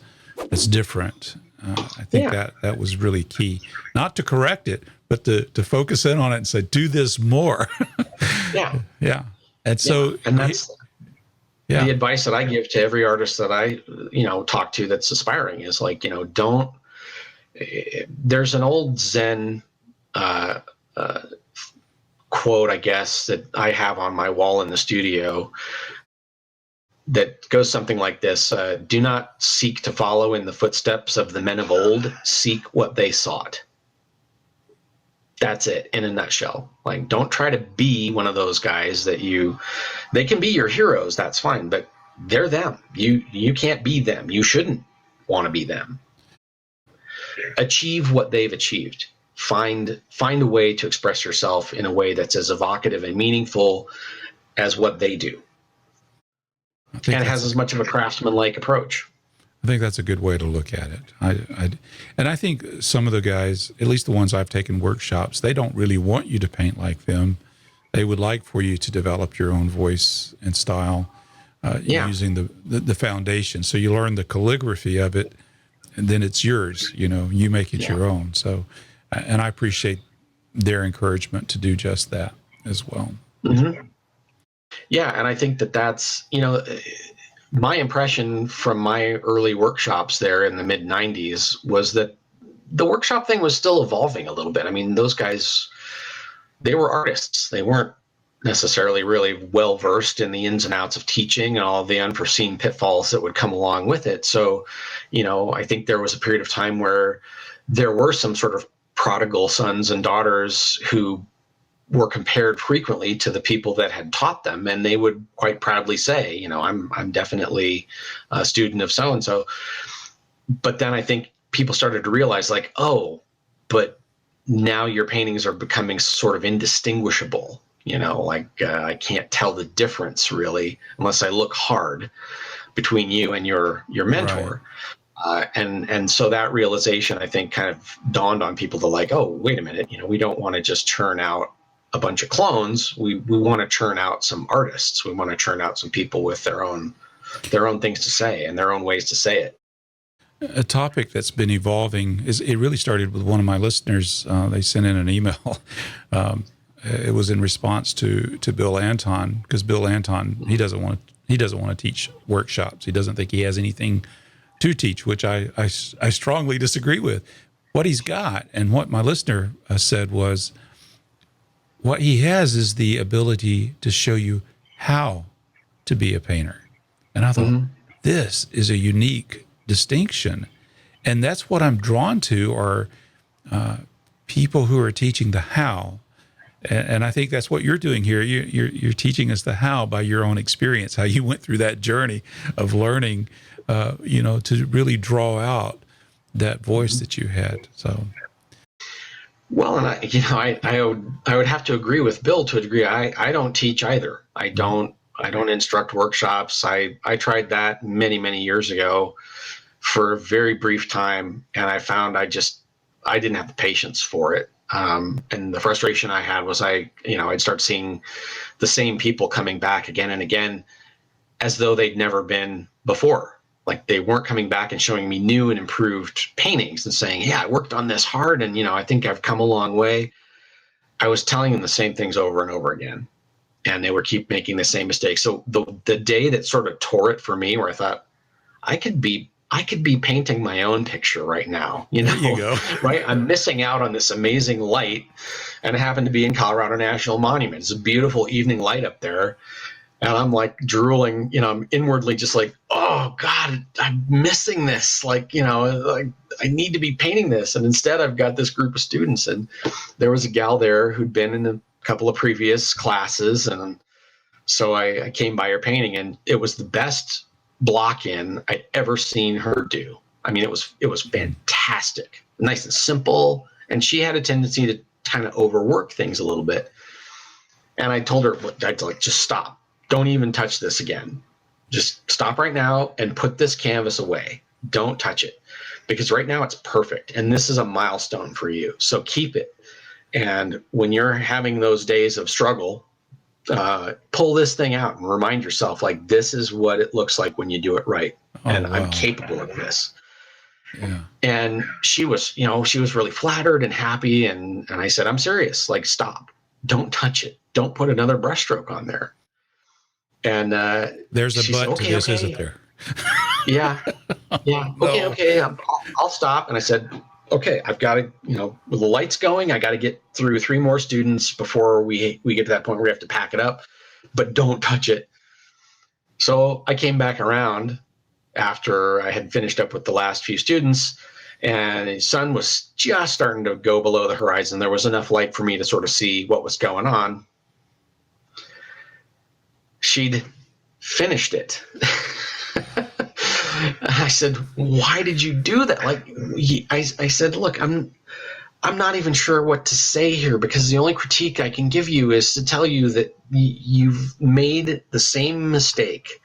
different." I think that was really key, not to correct it, but to focus in on it and say, "Do this more." Yeah, yeah, and so and that's the advice that I give to every artist that I talk to that's aspiring is like, don't. There's an old Zen quote, I guess, that I have on my wall in the studio that goes something like this: do not seek to follow in the footsteps of the men of old, seek what they sought. That's it in a nutshell. Like, don't try to be one of those guys they can be your heroes, that's fine, but they're them. You can't be them. You shouldn't want to be them. Achieve what they've achieved. Find a way to express yourself in a way that's as evocative and meaningful as what they do, and has as much of a craftsman-like approach. I think that's a good way to look at it. And I think some of the guys, at least the ones I've taken workshops, they don't really want you to paint like them. They would like for you to develop your own voice and style using the foundation. So you learn the calligraphy of it, and then it's yours. You make it your own. So. And I appreciate their encouragement to do just that as well. Mm-hmm. Yeah, and I think that's, my impression from my early workshops there in the mid-90s was that the workshop thing was still evolving a little bit. I mean, those guys, they were artists. They weren't necessarily really well-versed in the ins and outs of teaching and all the unforeseen pitfalls that would come along with it. So, I think there was a period of time where there were some sort of prodigal sons and daughters who were compared frequently to the people that had taught them, and they would quite proudly say, I'm definitely a student of so and so. But then I think people started to realize, like, oh, but now your paintings are becoming sort of indistinguishable. I can't tell the difference really unless I look hard between you and your mentor. Right. And so that realization, I think, kind of dawned on people to like, oh, wait a minute, we don't want to just churn out a bunch of clones. We want to churn out some artists. We want to churn out some people with their own things to say and their own ways to say it. A topic that's been evolving it really started with one of my listeners. They sent in an email. It was in response to Bill Anton, because Bill Anton, he doesn't want to teach workshops. He doesn't think he has anything to teach, which I strongly disagree with. What he's got, and what my listener said was, what he has is the ability to show you how to be a painter. And I thought, this is a unique distinction. And that's what I'm drawn to, are people who are teaching the how. And I think that's what you're doing here. You're teaching us the how by your own experience, how you went through that journey of learning, to really draw out that voice that you had. So, well, and I would have to agree with Bill to a degree. I don't teach either. I don't instruct workshops. I tried that many years ago for a very brief time, and I found I didn't have the patience for it. And the frustration I had was I'd start seeing the same people coming back again and again as though they'd never been before. Like, they weren't coming back and showing me new and improved paintings and saying, yeah, I worked on this hard and, I think I've come a long way. I was telling them the same things over and over again. and they were keep making the same mistake. So the day that sort of tore it for me, where I thought I could be painting my own picture right now, There you go. right? I'm missing out on this amazing light, and I happen to be in Colorado National Monument. It's a beautiful evening light up there. And I'm like drooling, I'm inwardly just like, oh God, I'm missing this. Like, like I need to be painting this. And instead I've got this group of students, and there was a gal there who'd been in a couple of previous classes. And so I came by her painting, and it was the best block in I'd ever seen her do. I mean, it was fantastic, nice and simple. And she had a tendency to kind of overwork things a little bit. And I told her, I'd like, just stop. Don't even touch this again. Just stop right now and put this canvas away. Don't touch it, because right now it's perfect. And this is a milestone for you. So keep it. And when you're having those days of struggle, pull this thing out and remind yourself, like, this is what it looks like when you do it right. And wow, I'm capable of this. Yeah. And she was really flattered and happy. And I said, I'm serious. Like, stop. Don't touch it. Don't put another brushstroke on there. And there's a but to this, isn't there? Yeah. No. Okay. I'll stop. And I said, okay, I've got to, with the lights going, I got to get through 3 more students before we get to that point where we have to pack it up, but don't touch it. So I came back around after I had finished up with the last few students, and the sun was just starting to go below the horizon. There was enough light for me to sort of see what was going on. She'd finished it. I said, why did you do that? Like, I said, look, I'm not even sure what to say here, because the only critique I can give you is to tell you that you've made the same mistake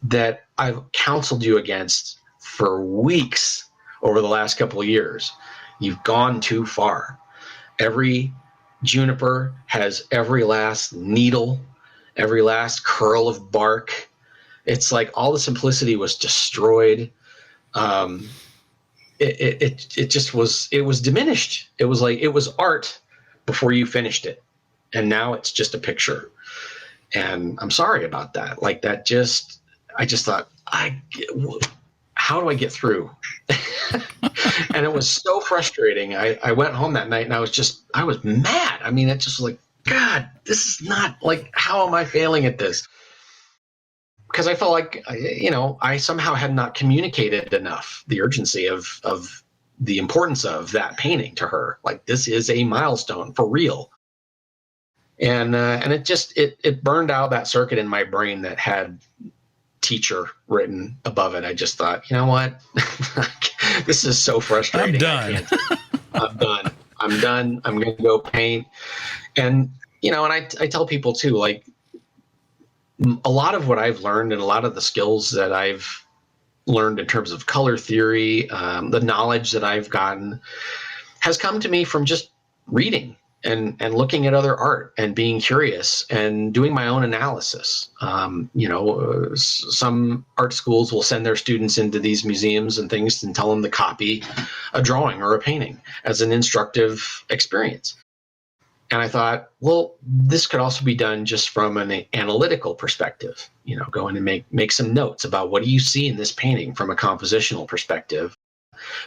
that I've counseled you against for weeks over the last couple of years. You've gone too far. Every juniper has every last needle, every last curl of bark. It's like all the simplicity was destroyed. It just was, it was diminished. It was like, it was art before you finished it. And now it's just a picture. And I'm sorry about that. Like that just, I just thought, how do I get through? And it was so frustrating. I went home that night and I was mad. I mean, it just was like, God, this is not like, how am I failing at this? Because I felt like, I somehow had not communicated enough the urgency of the importance of that painting to her. Like, this is a milestone for real. And it just, it burned out that circuit in my brain that had teacher written above it. I just thought, you know what? This is so frustrating. I'm done. I'm done. I'm going to go paint. And, and I tell people too, like, a lot of what I've learned and a lot of the skills that I've learned in terms of color theory, the knowledge that I've gotten has come to me from just reading and looking at other art and being curious and doing my own analysis. Some art schools will send their students into these museums and things and tell them to copy a drawing or a painting as an instructive experience. And I thought, well, this could also be done just from an analytical perspective, go in and make some notes about what do you see in this painting from a compositional perspective,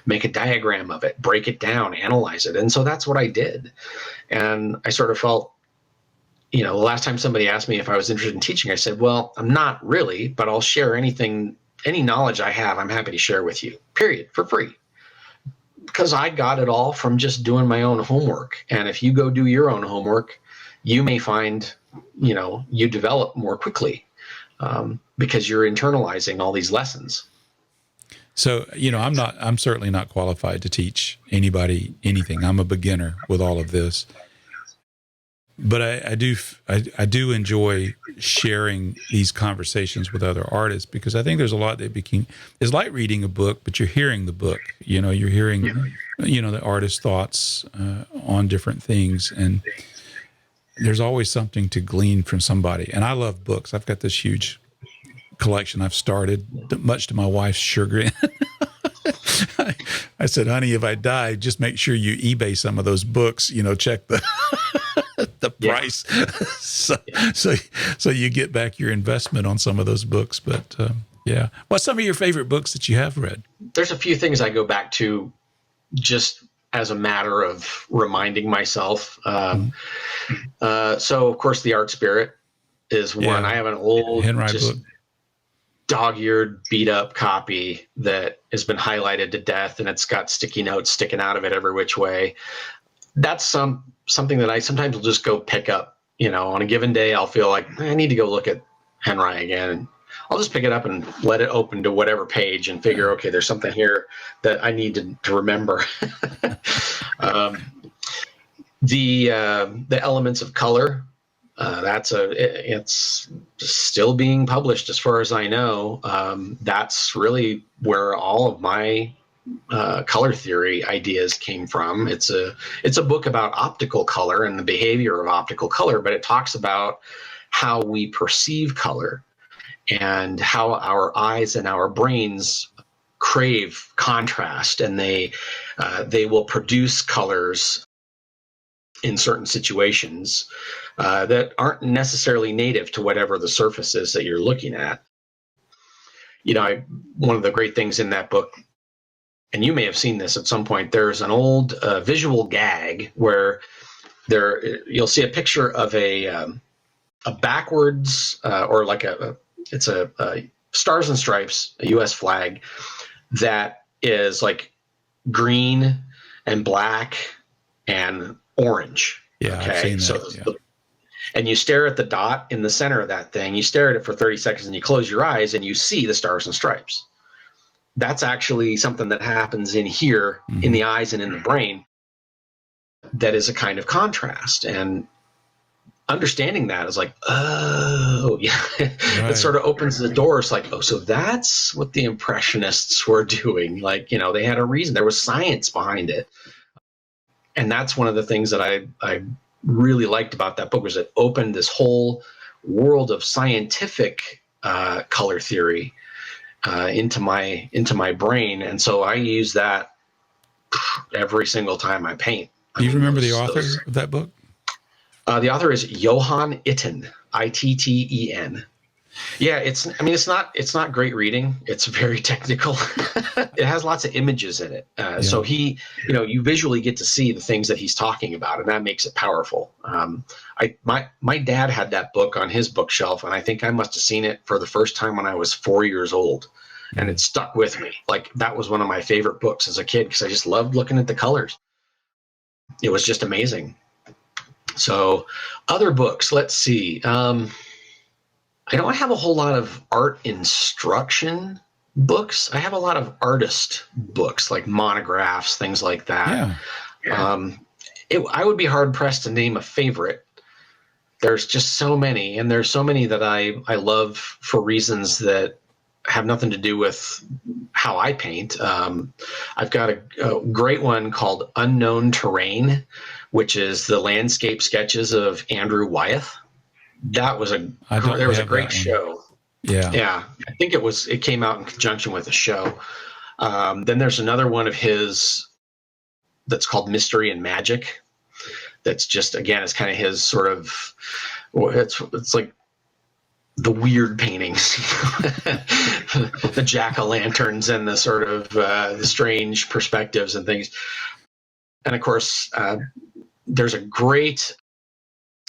make a diagram of it, break it down, analyze it. And so that's what I did. And I sort of felt, the last time somebody asked me if I was interested in teaching, I said, well, I'm not really, but I'll share any knowledge I have, I'm happy to share with you, period, for free. Because I got it all from just doing my own homework. And if you go do your own homework, you may find, you develop more quickly because you're internalizing all these lessons. So, I'm certainly not qualified to teach anybody anything. I'm a beginner with all of this. But I do enjoy sharing these conversations with other artists, because I think there's a lot that it's like reading a book, but you're hearing the book. You're hearing, the artist's thoughts on different things, and there's always something to glean from somebody. And I love books. I've got this huge collection I've started, much to my wife's chagrin. I said, honey, if I die, just make sure you eBay some of those books. Check the the price. So you get back your investment on some of those books. But yeah, what's some of your favorite books that you have read? There's a few things I go back to just as a matter of reminding myself. So of course, The Art Spirit is one. I have an old book, dog-eared, beat-up copy that has been highlighted to death, and it's got sticky notes sticking out of it every which way. That's something that I sometimes will just go pick up. On a given day, I'll feel like I need to go look at Henry again. I'll just pick it up and let it open to whatever page and figure, okay, there's something here that I need to remember. The Elements of Color, it's still being published as far as I know. That's really where all of my color theory ideas came from. It's a book about optical color and the behavior of optical color, but it talks about how we perceive color and how our eyes and our brains crave contrast, and they will produce colors in certain situations that aren't necessarily native to whatever the surface is that you're looking at. One of the great things in that book, and you may have seen this at some point, there's an old visual gag where you'll see a picture of a backwards or like it's a Stars and Stripes, a U.S. flag that is like green and black and orange. Yeah, okay? I've seen that. And you stare at the dot in the center of that thing. You stare at it for 30 seconds and you close your eyes and you see the Stars and Stripes. That's actually something that happens in here, in the eyes and in the brain, that is a kind of contrast. And understanding that is like, oh, yeah. Right. It sort of opens the door. It's like, oh, so that's what the Impressionists were doing. Like, they had a reason. There was science behind it. And that's one of the things that I really liked about that book, was it opened this whole world of scientific color theory into my brain. And so I use that every single time I paint. Do you remember the author of that book? The author is Johan Itten, Itten. Yeah, it's not great reading. It's very technical. It has lots of images in it. So you visually get to see the things that he's talking about, and that makes it powerful. My dad had that book on his bookshelf, and I think I must have seen it for the first time when I was 4 years old, and it stuck with me. Like, that was one of my favorite books as a kid because I just loved looking at the colors. It was just amazing. So other books, let's see. I don't have a whole lot of art instruction books. I have a lot of artist books, like monographs, things like that. Yeah. I would be hard pressed to name a favorite. There's just so many, and there's so many that I love for reasons that have nothing to do with how I paint. I've got a great one called Unknown Terrain, which is the landscape sketches of Andrew Wyeth. There was a great show. Yeah. I think it came out in conjunction with a show. Then there's another one of his that's called Mystery and Magic. That's just, again, it's kind of his sort of, it's like the weird paintings, the jack-o'-lanterns and the sort of the strange perspectives and things. And of course, there's a great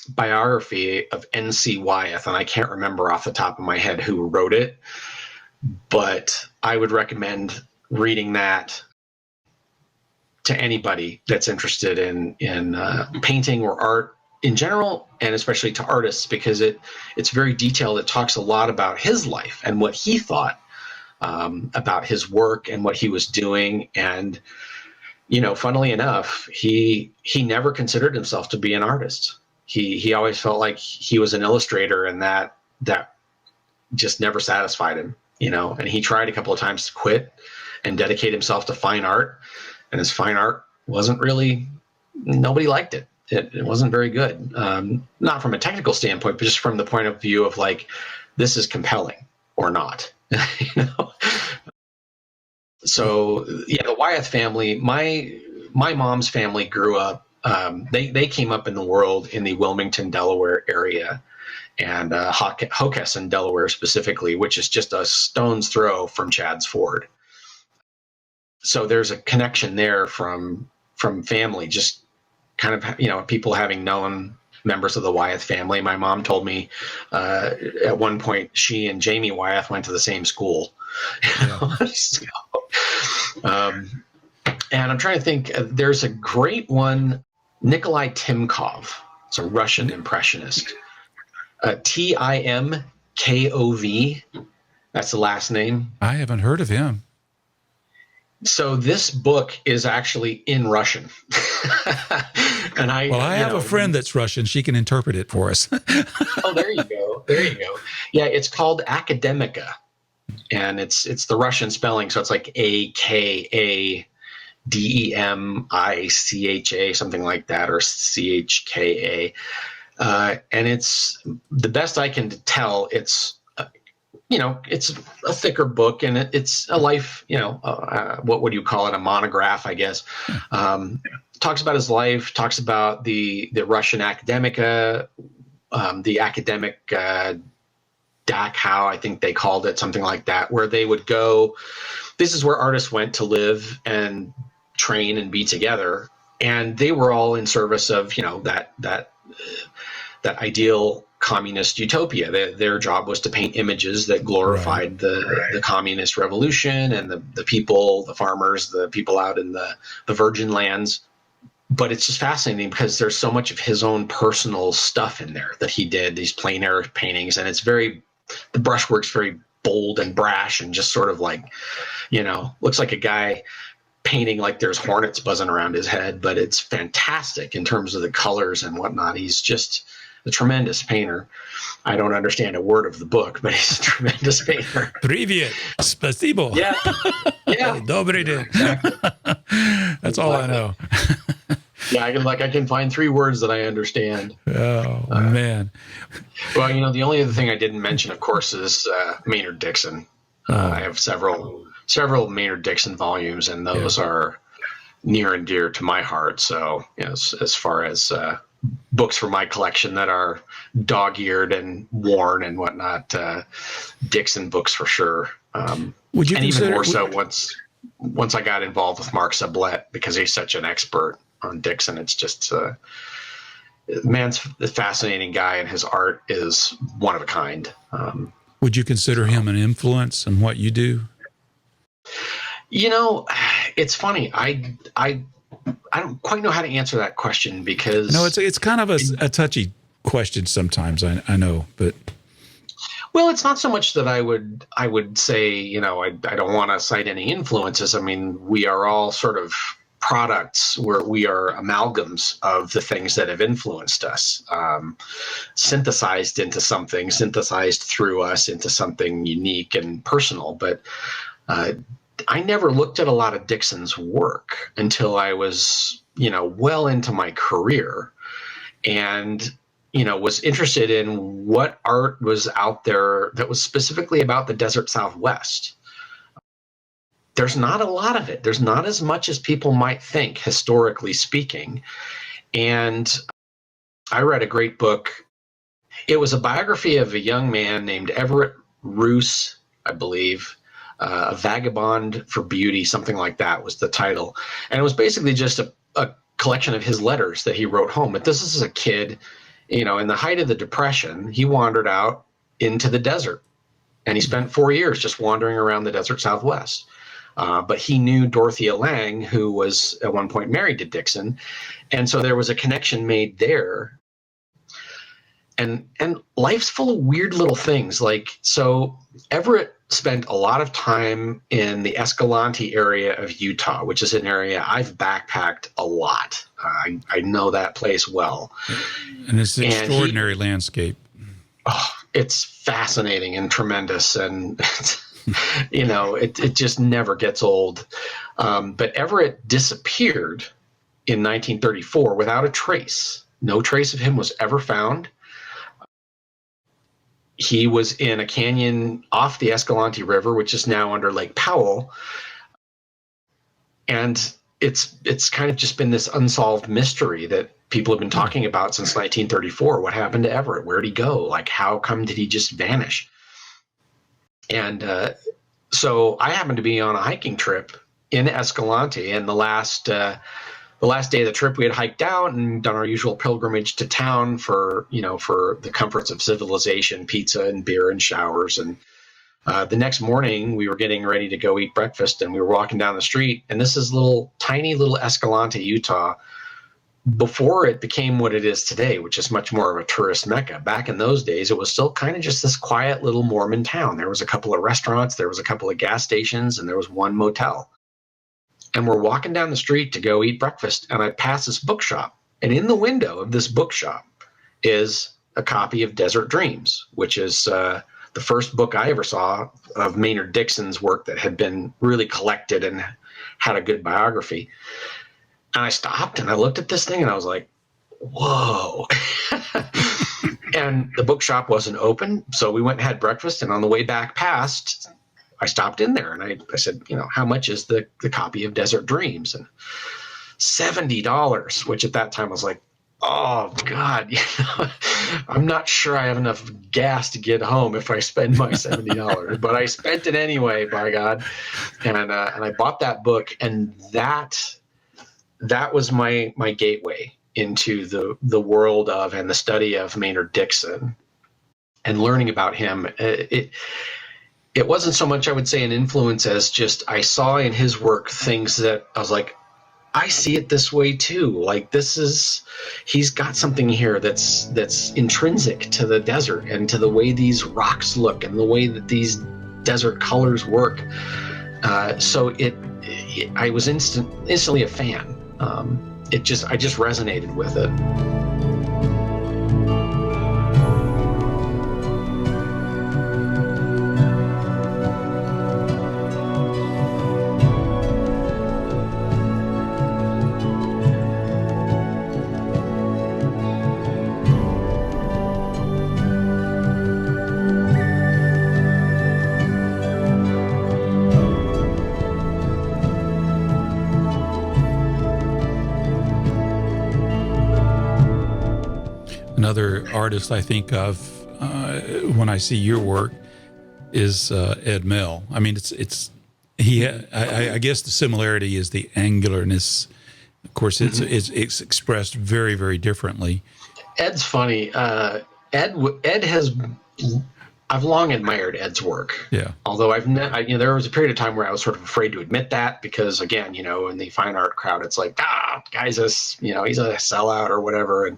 biography of N.C. Wyeth, and I can't remember off the top of my head who wrote it, but I would recommend reading that to anybody that's interested in painting or art in general, and especially to artists, because it's very detailed. It talks a lot about his life and what he thought about his work and what he was doing. And, funnily enough, he never considered himself to be an artist. He always felt like he was an illustrator, and that just never satisfied him, and he tried a couple of times to quit and dedicate himself to fine art, and his fine art nobody liked it. It wasn't very good. Not from a technical standpoint, but just from the point of view of like, this is compelling or not, So yeah, the Wyeth family, my mom's family grew up They came up in the world in the Wilmington, Delaware area, and Hockessin, Delaware specifically, which is just a stone's throw from Chadds Ford. So there's a connection there from family, just kind of, people having known members of the Wyeth family. My mom told me at one point she and Jamie Wyeth went to the same school. Yeah. So, and I'm trying to think, there's a great one, Nikolai Timkov. It's a Russian impressionist. Timkov. That's the last name. I haven't heard of him. So this book is actually in Russian. And I have a friend that's Russian. She can interpret it for us. Oh, there you go. Yeah, it's called Academica, and it's the Russian spelling. So it's like Akademicha, something like that, or Chka. And it's, the best I can tell, it's it's a thicker book, and it's a life, what would you call it? A monograph, I guess. Talks about his life, talks about the Russian Academica, the academic Dachau, I think they called it, something like that, where they would go. This is where artists went to live and train and be together. And they were all in service of, that ideal communist utopia. Their job was to paint images that glorified the communist revolution and the people, the farmers, the people out in the virgin lands. But it's just fascinating because there's so much of his own personal stuff in there that he did, these plein air paintings. And it's the brushwork's very bold and brash and just sort of like, looks like a guy painting like there's hornets buzzing around his head, but it's fantastic in terms of the colors and whatnot. He's just a tremendous painter. I don't understand a word of the book, but he's a tremendous painter. Привет, спасибо. Yeah. Добрый день. Exactly. That's all I know. Yeah, I can find 3 words that I understand. Oh, man. Well, the only other thing I didn't mention, of course, is Maynard Dixon. I have several Maynard Dixon volumes, and those are near and dear to my heart. So, as far as books for my collection that are dog-eared and worn and whatnot, Dixon books for sure. Would you and consider, even more so once I got involved with Mark Sublette, because he's such an expert on Dixon. It's just man's a fascinating guy, and his art is one of a kind. Would you consider him an influence in what you do? It's funny. I don't quite know how to answer that question, because it's kind of a touchy question sometimes. I know, but well, it's not so much that I would say, I don't want to cite any influences. I mean, we are all sort of products, where we are amalgams of the things that have influenced us, synthesized through us into something unique and personal. But I never looked at a lot of Dixon's work until I was, well into my career, and, was interested in what art was out there that was specifically about the desert Southwest. There's not a lot of it. There's not as much as people might think, historically speaking. And I read a great book. It was a biography of a young man named Everett Roos, I believe. A Vagabond for Beauty, something like that was the title. And it was basically just a collection of his letters that he wrote home. But this is a kid, in the height of the Depression, he wandered out into the desert. And he spent 4 years just wandering around the desert Southwest. But he knew Dorothea Lange, who was at one point married to Dixon. And so there was a connection made there. And life's full of weird little things. So Everett spent a lot of time in the Escalante area of Utah, which is an area I've backpacked a lot. I know that place well. And it's an extraordinary landscape. Oh, it's fascinating and tremendous. And it just never gets old. But Everett disappeared in 1934 without a trace. No trace of him was ever found. He was in a canyon off the Escalante River, which is now under Lake Powell. And it's kind of just been this unsolved mystery that people have been talking about since 1934. What happened to Everett? Where'd he go? Like, how come did he just vanish? And so I happened to be on a hiking trip in Escalante, and the last day of the trip, we had hiked down and done our usual pilgrimage to town for the comforts of civilization, pizza and beer and showers. And the next morning, we were getting ready to go eat breakfast, and we were walking down the street. And this is tiny little Escalante, Utah, before it became what it is today, which is much more of a tourist mecca. Back in those days, it was still kind of just this quiet little Mormon town. There was a couple of restaurants, there was a couple of gas stations, and there was one motel. And we're walking down the street to go eat breakfast, and I pass this bookshop. And in the window of this bookshop is a copy of Desert Dreams, which is the first book I ever saw of Maynard Dixon's work that had been really collected and had a good biography. And I stopped and I looked at this thing and I was like, whoa. And the bookshop wasn't open. So we went and had breakfast. And on the way back past, I stopped in there and I said, how much is the copy of Desert Dreams? And $70, which at that time was like, oh God, I'm not sure I have enough gas to get home if I spend my $70, but I spent it anyway, by God. And I bought that book, and that was my gateway into the world of and the study of Maynard Dixon and learning about him. It wasn't so much, I would say, an influence as just I saw in his work things that I was like, I see it this way too. Like, he's got something here that's intrinsic to the desert and to the way these rocks look and the way that these desert colors work. So I was instantly a fan. I just resonated with it. Another artist I think of when I see your work is Ed Mill. I mean, I guess the similarity is the angularness. Of course, it's expressed very, very differently. Ed's funny. Ed has. I've long admired Ed's work. Yeah. Although there was a period of time where I was sort of afraid to admit that because, again, in the fine art crowd, it's like, guy's he's a sellout or whatever.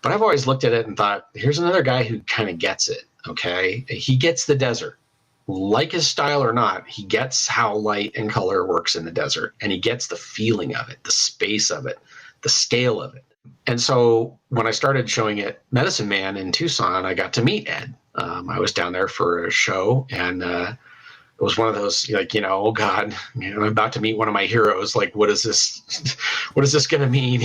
But I've always looked at it and thought, here's another guy who kind of gets it. Okay, he gets the desert, like his style or not. He gets how light and color works in the desert, and he gets the feeling of it, the space of it, the scale of it. And so when I started showing at Medicine Man in Tucson, I got to meet Ed. I was down there for a show, and it was one of those, oh God, I'm about to meet one of my heroes. Like, what is this going to mean?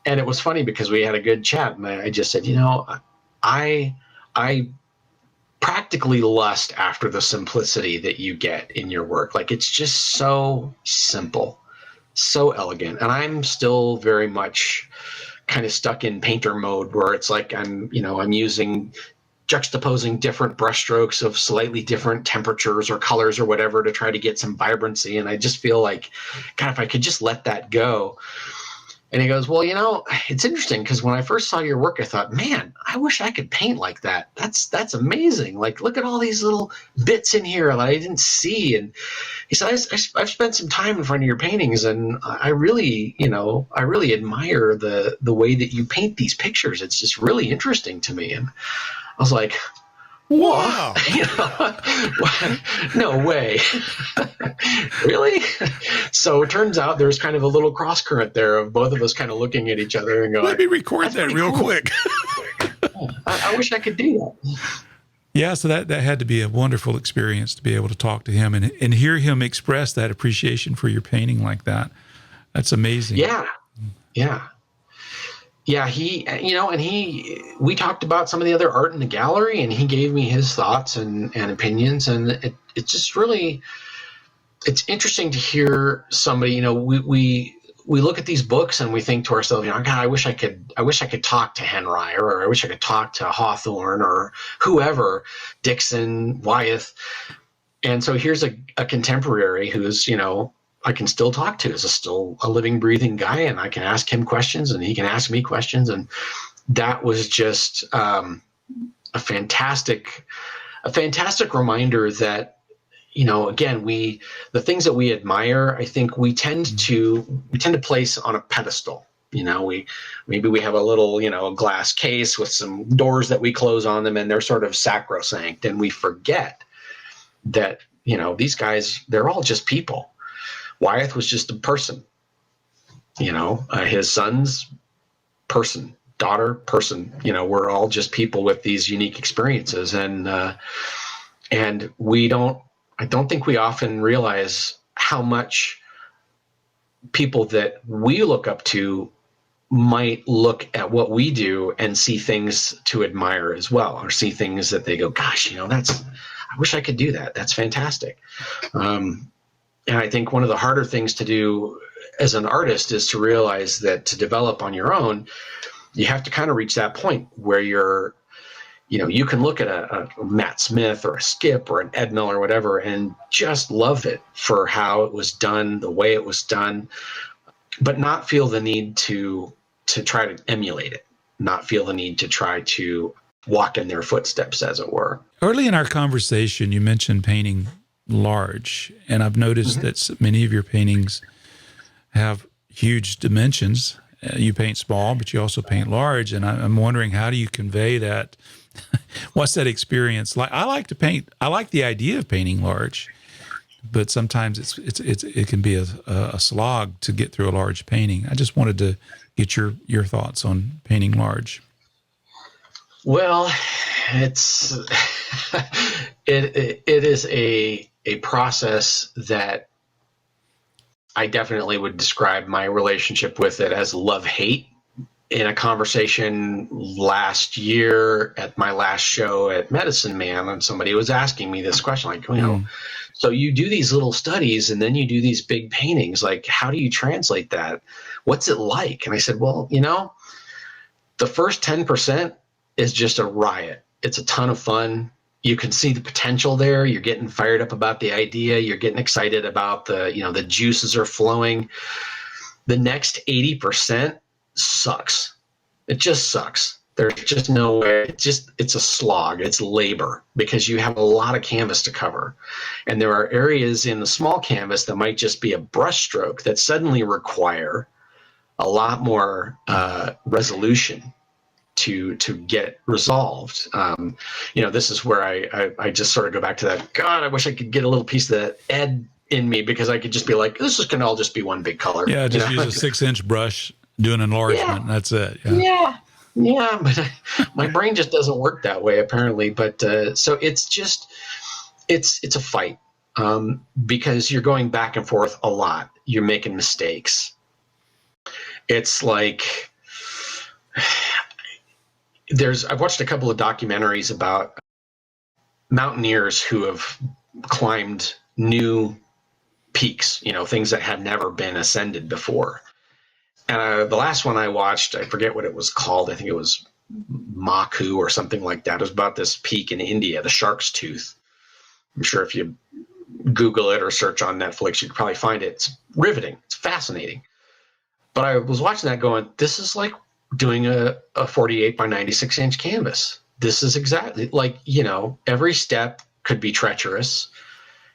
And it was funny because we had a good chat, and I just said, I practically lust after the simplicity that you get in your work. Like, it's just so simple, so elegant. And I'm still very much kind of stuck in painter mode where it's like I'm using juxtaposing different brushstrokes of slightly different temperatures or colors or whatever to try to get some vibrancy. And I just feel like, God, if I could just let that go. And he goes, well, it's interesting because when I first saw your work, I thought, man, I wish I could paint like that. That's amazing. Like, look at all these little bits in here that I didn't see. And he said, I've spent some time in front of your paintings, and I really admire the way that you paint these pictures. It's just really interesting to me. And I was like, wow. No way. Really? So it turns out there's kind of a little cross current there of both of us kind of looking at each other and going, let me record that real quick. I wish I could do that. Yeah, so that had to be a wonderful experience to be able to talk to him and hear him express that appreciation for your painting like that. That's amazing. Yeah. Yeah, we talked about some of the other art in the gallery, and he gave me his thoughts and opinions, and it just really, it's interesting to hear somebody, we look at these books and we think to ourselves, God, I wish I could talk to Henry, or I wish I could talk to Hawthorne or whoever, Dixon, Wyeth. And so here's a contemporary who's, I can still talk to, is still a living, breathing guy, and I can ask him questions and he can ask me questions. And that was just a fantastic reminder that, again, the things that we admire, I think we tend to place on a pedestal. Maybe we have a little, a glass case with some doors that we close on them, and they're sort of sacrosanct, and we forget that, these guys, they're all just people. Wyeth was just a person, his son's person, daughter person, we're all just people with these unique experiences. And I don't think we often realize how much people that we look up to might look at what we do and see things to admire as well, or see things that they go, gosh, I wish I could do that. That's fantastic. And I think one of the harder things to do as an artist is to realize that to develop on your own, you have to kind of reach that point where you can look at a Matt Smith or a Skip or an Ed Miller or whatever and just love it for how it was done, the way it was done, but not feel the need to try to emulate it, not feel the need to try to walk in their footsteps, as it were. Early in our conversation, you mentioned painting large, and I've noticed that many of your paintings have huge dimensions. You paint small, but you also paint large, and I'm wondering, how do you convey that? What's that experience like? I like to paint. I like the idea of painting large, but sometimes it can be a slog to get through a large painting. I just wanted to get your thoughts on painting large. Well, it is a process that I definitely would describe my relationship with it as love-hate. In a conversation last year at my last show at Medicine Man, and somebody was asking me this question, like, so you do these little studies and then you do these big paintings, like, how do you translate that? What's it like? And I said, well, the first 10% is just a riot. It's a ton of fun. You can see the potential there. You're getting fired up about the idea. You're getting excited about the juices are flowing. The next 80% sucks. It just sucks. There's just no way. It's a slog. It's labor because you have a lot of canvas to cover. And there are areas in the small canvas that might just be a brush stroke that suddenly require a lot more resolution to get resolved. This is where I just sort of go back to that. God, I wish I could get a little piece of that Ed in me, because I could just be like, this is going to all just be one big color. Yeah, just use a 6-inch brush, do an enlargement, and that's it. Yeah, but my brain just doesn't work that way, apparently. But so it's a fight because you're going back and forth a lot. You're making mistakes. It's like I've watched a couple of documentaries about mountaineers who have climbed new peaks, things that have never been ascended before. And the last one I watched, I forget what it was called. I think it was Maku or something like that. It was about this peak in India, the Shark's Tooth. I'm sure if you Google it or search on Netflix, you could probably find it. It's riveting. It's fascinating. But I was watching that going, this is like doing a 48 by 96 inch canvas. This is exactly like, every step could be treacherous.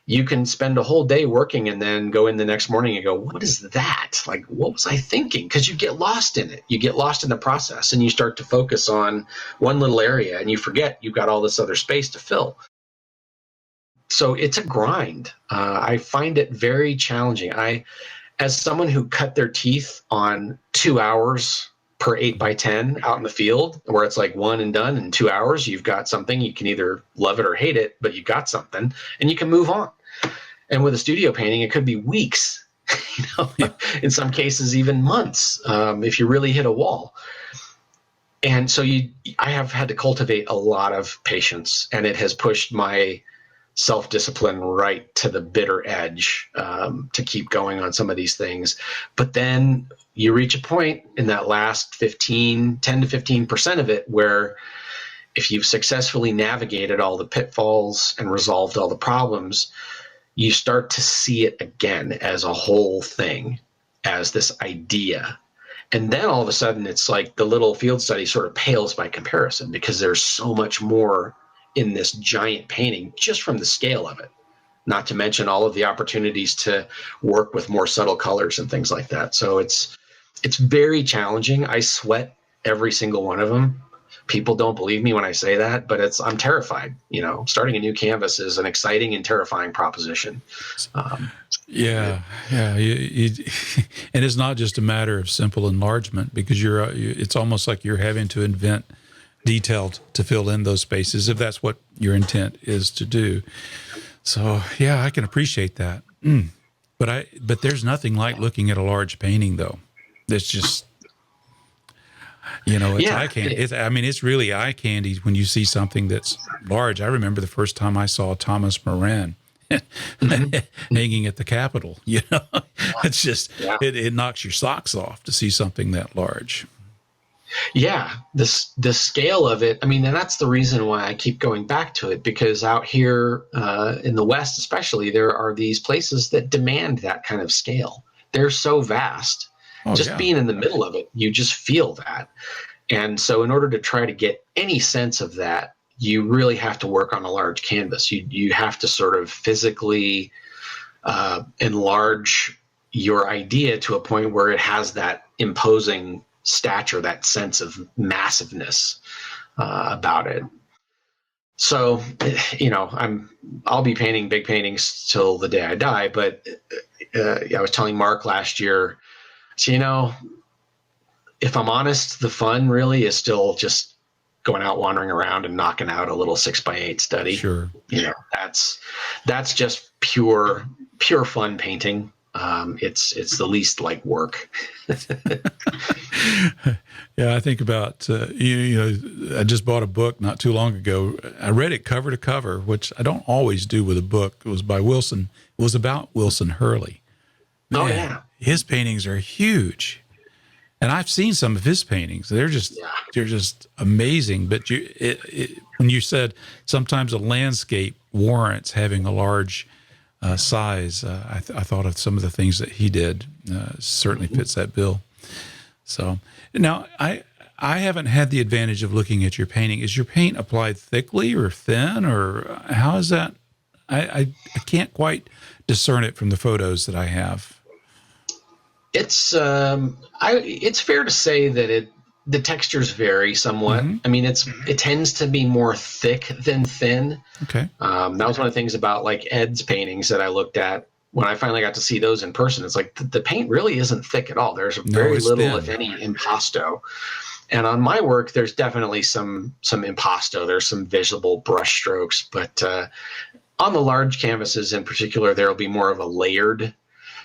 You can spend a whole day working and then go in the next morning and go, what is that? Like, what was I thinking? Because you get lost in it. You get lost in the process and you start to focus on one little area and you forget you've got all this other space to fill. So it's a grind. I find it very challenging. As someone who cut their teeth on 2 hours per 8x10 out in the field, where it's like one and done in 2 hours, you've got something. You can either love it or hate it, but you've got something and you can move on. And with a studio painting, it could be weeks, in some cases, even months, if you really hit a wall. And so I have had to cultivate a lot of patience, and it has pushed my self-discipline right to the bitter edge to keep going on some of these things. But then you reach a point in that last 10 to 15% of it where if you've successfully navigated all the pitfalls and resolved all the problems, you start to see it again as a whole thing, as this idea. And then all of a sudden, it's like the little field study sort of pales by comparison because there's so much more in this giant painting just from the scale of it, not to mention all of the opportunities to work with more subtle colors and things like that. So it's very challenging. I sweat every single one of them. People don't believe me when I say that, but I'm terrified. Starting a new canvas is an exciting and terrifying proposition. Yeah. And it's not just a matter of simple enlargement because it's almost like you're having to invent detail to fill in those spaces if that's what your intent is to do. So yeah, I can appreciate that. But there's nothing like looking at a large painting though. It's just, it's eye candy. It's really eye candy when you see something that's large. I remember the first time I saw Thomas Moran hanging at the Capitol. It's just it knocks your socks off to see something that large. Yeah, the scale of it. And that's the reason why I keep going back to it, because out here in the West, especially, there are these places that demand that kind of scale. They're so vast. Being in the middle of it, you just feel that. And so in order to try to get any sense of that, you really have to work on a large canvas. You have to sort of physically enlarge your idea to a point where it has that imposing stature, that sense of massiveness about it. So, I'll be painting big paintings till the day I die. But I was telling Mark last year, so, if I'm honest, the fun really is still just going out wandering around and knocking out a little 6x8 study. Sure. That's just pure fun painting. It's the least like work. Yeah, I think about I just bought a book not too long ago. I read it cover to cover, which I don't always do with a book. It was by Wilson. It was about Wilson Hurley. Man, oh yeah, his paintings are huge, and I've seen some of his paintings. They're just amazing. But when you said sometimes a landscape warrants having a large size, I thought of some of the things that he did. Certainly fits that bill. So now I haven't had the advantage of looking at your painting. Is your paint applied thickly or thin, or how is that? I can't quite discern it from the photos that I have. It's fair to say that the textures vary somewhat. Mm-hmm. It tends to be more thick than thin. Okay. That was one of the things about like Ed's paintings that I looked at when I finally got to see those in person. It's like the paint really isn't thick at all. There's very little, thin, if any, impasto. And on my work, there's definitely some impasto. There's some visible brush strokes, but on the large canvases in particular, there'll be more of a layered,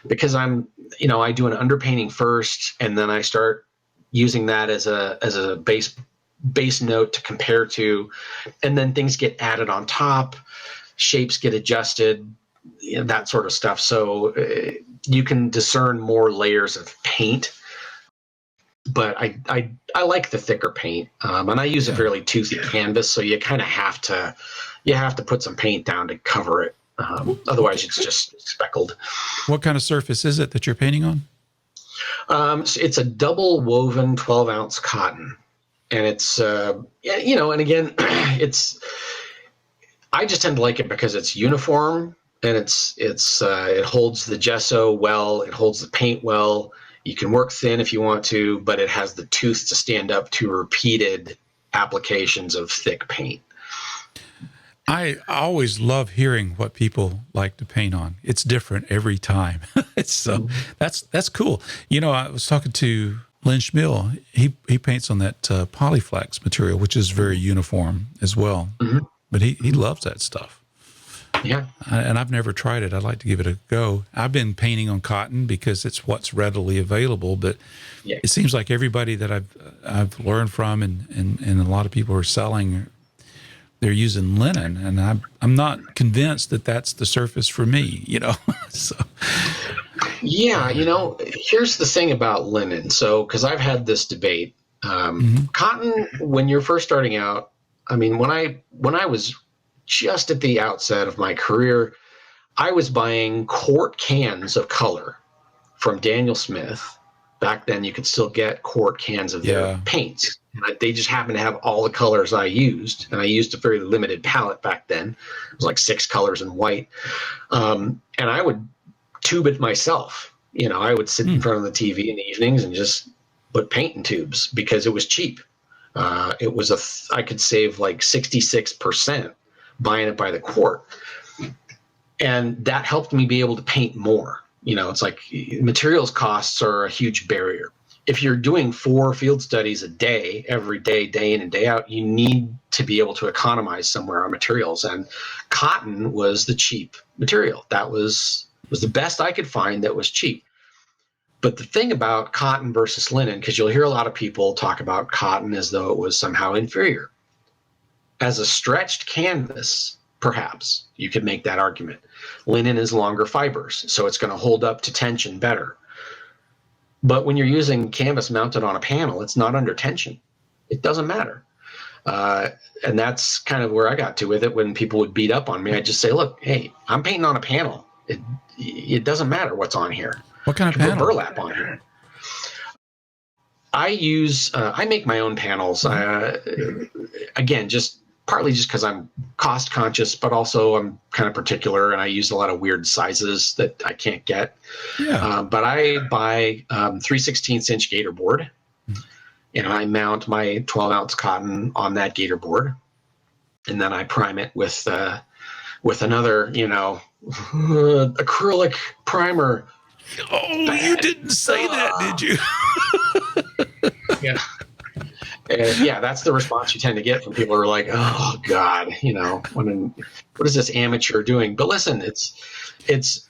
because I do an underpainting first, and then I start using that as a base note to compare to, and then things get added on top, shapes get adjusted, that sort of stuff. So you can discern more layers of paint. But I like the thicker paint, and I use a fairly toothy canvas, so you kind of have to put some paint down to cover it. Otherwise, it's just speckled. What kind of surface is it that you're painting on? So it's a double woven 12-ounce cotton, and it's and again, I just tend to like it because it's uniform, and it holds the gesso well, it holds the paint well. You can work thin if you want to, but it has the tooth to stand up to repeated applications of thick paint. I always love hearing what people like to paint on. It's different every time. That's cool. I was talking to Lynn Schmill. He paints on that Polyflex material, which is very uniform as well. Mm-hmm. But he loves that stuff. Yeah. And I've never tried it. I'd like to give it a go. I've been painting on cotton because it's what's readily available, but it seems like everybody that I've learned from and a lot of people are selling they're using linen, and I'm not convinced that that's the surface for me, So Yeah, here's the thing about linen. So, because I've had this debate, cotton, when you're first starting out, I mean, when I was just at the outset of my career, I was buying quart cans of color from Daniel Smith. Back then, you could still get quart cans of their paints. They just happened to have all the colors I used, and I used a very limited palette back then. It was like 6 colors in white, and I would tube it myself. I would sit in front of the TV in the evenings and just put paint in tubes because it was cheap. I could save like 66% buying it by the quart, and that helped me be able to paint more. It's like materials costs are a huge barrier. If you're doing 4 field studies a day, every day, day in and day out, you need to be able to economize somewhere on materials. And cotton was the cheap material. That was the best I could find that was cheap. But the thing about cotton versus linen, because you'll hear a lot of people talk about cotton as though it was somehow inferior. As a stretched canvas, perhaps you could make that argument. Linen is longer fibers, so it's going to hold up to tension better. But when you're using canvas mounted on a panel, it's not under tension. It doesn't matter. And that's kind of where I got to with it. When people would beat up on me, I'd just say, look, hey, I'm painting on a panel. It doesn't matter what's on here. What kind of panel? Put burlap on here. I make my own panels. Again, partly just because I'm cost conscious, but also I'm kind of particular, and I use a lot of weird sizes that I can't get. Yeah. But I buy 3/16 inch gator board, and I mount my 12-ounce cotton on that gator board, and then I prime it with another, acrylic primer. Oh, you didn't say that, did you? Yeah. Yeah, that's the response you tend to get from people who are like, "Oh God, what is this amateur doing?" But listen, it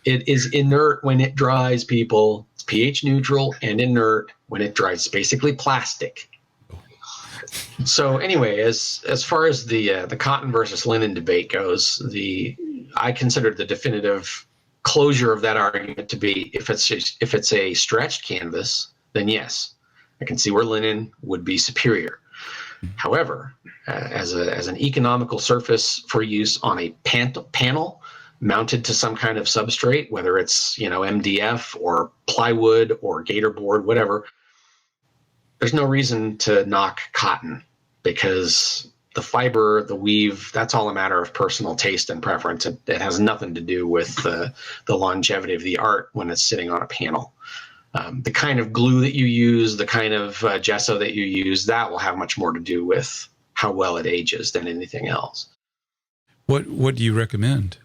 is inert when it dries. People, it's pH neutral and inert when it dries. It's basically plastic. So anyway, as far as the cotton versus linen debate goes, I consider the definitive closure of that argument to be if it's a stretched canvas, then yes, I can see where linen would be superior. However, as an economical surface for use on a panel mounted to some kind of substrate, whether it's MDF or plywood or gator board, whatever, there's no reason to knock cotton, because the fiber, the weave, that's all a matter of personal taste and preference. It has nothing to do with the longevity of the art when it's sitting on a panel. The kind of glue that you use, the kind of gesso that you use, that will have much more to do with how well it ages than anything else. What do you recommend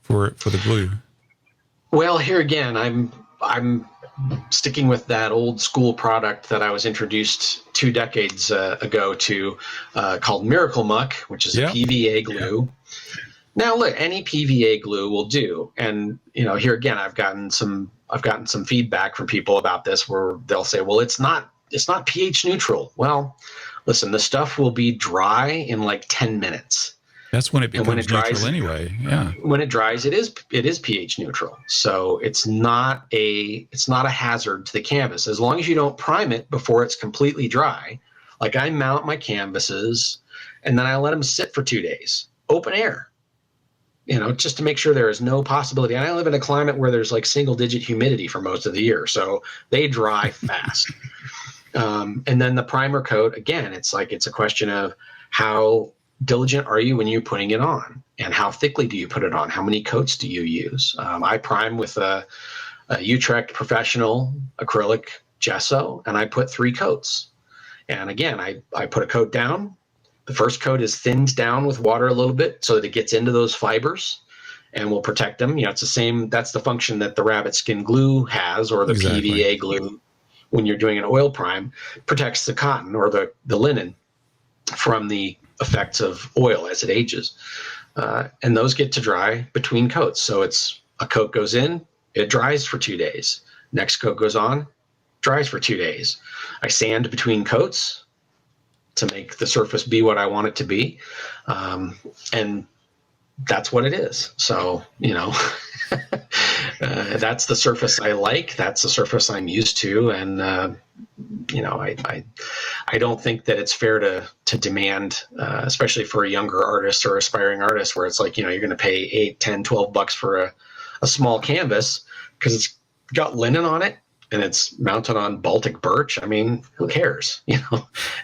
for the glue? Well, here again, I'm sticking with that old school product that I was introduced 2 decades ago to, called Miracle Muck, which is a PVA glue. Yeah. Now, look, any PVA glue will do, and here again, I've gotten some feedback from people about this where they'll say, well, it's not pH neutral. Well, listen, the stuff will be dry in like 10 minutes. That's when it becomes neutral anyway. Yeah. When it dries, it is pH neutral. So it's not a hazard to the canvas as long as you don't prime it before it's completely dry. Like, I mount my canvases and then I let them sit for 2 days, open air. Just to make sure there is no possibility. And I live in a climate where there's like single-digit humidity for most of the year, so they dry fast. And then the primer coat, again, it's a question of how diligent are you when you're putting it on, and how thickly do you put it on? How many coats do you use? I prime with a Utrecht Professional acrylic gesso, and I put 3 coats. And again, I put a coat down. The first coat is thinned down with water a little bit so that it gets into those fibers and will protect them. It's the same. That's the function that the rabbit skin glue has, or the PVA glue when you're doing an oil prime, protects the cotton or the linen from the effects of oil as it ages. And those get to dry between coats. So it's a coat goes in, it dries for 2 days. Next coat goes on, dries for 2 days. I sand between coats. to make the surface be what I want it to be. And that's what it is. So, that's the surface I like. That's the surface I'm used to. And, I don't think that it's fair to demand, especially for a younger artist or aspiring artist, where it's like, you're going to pay $8, $10, $12 for a small canvas because it's got linen on it and it's mounted on Baltic birch. I mean, who cares?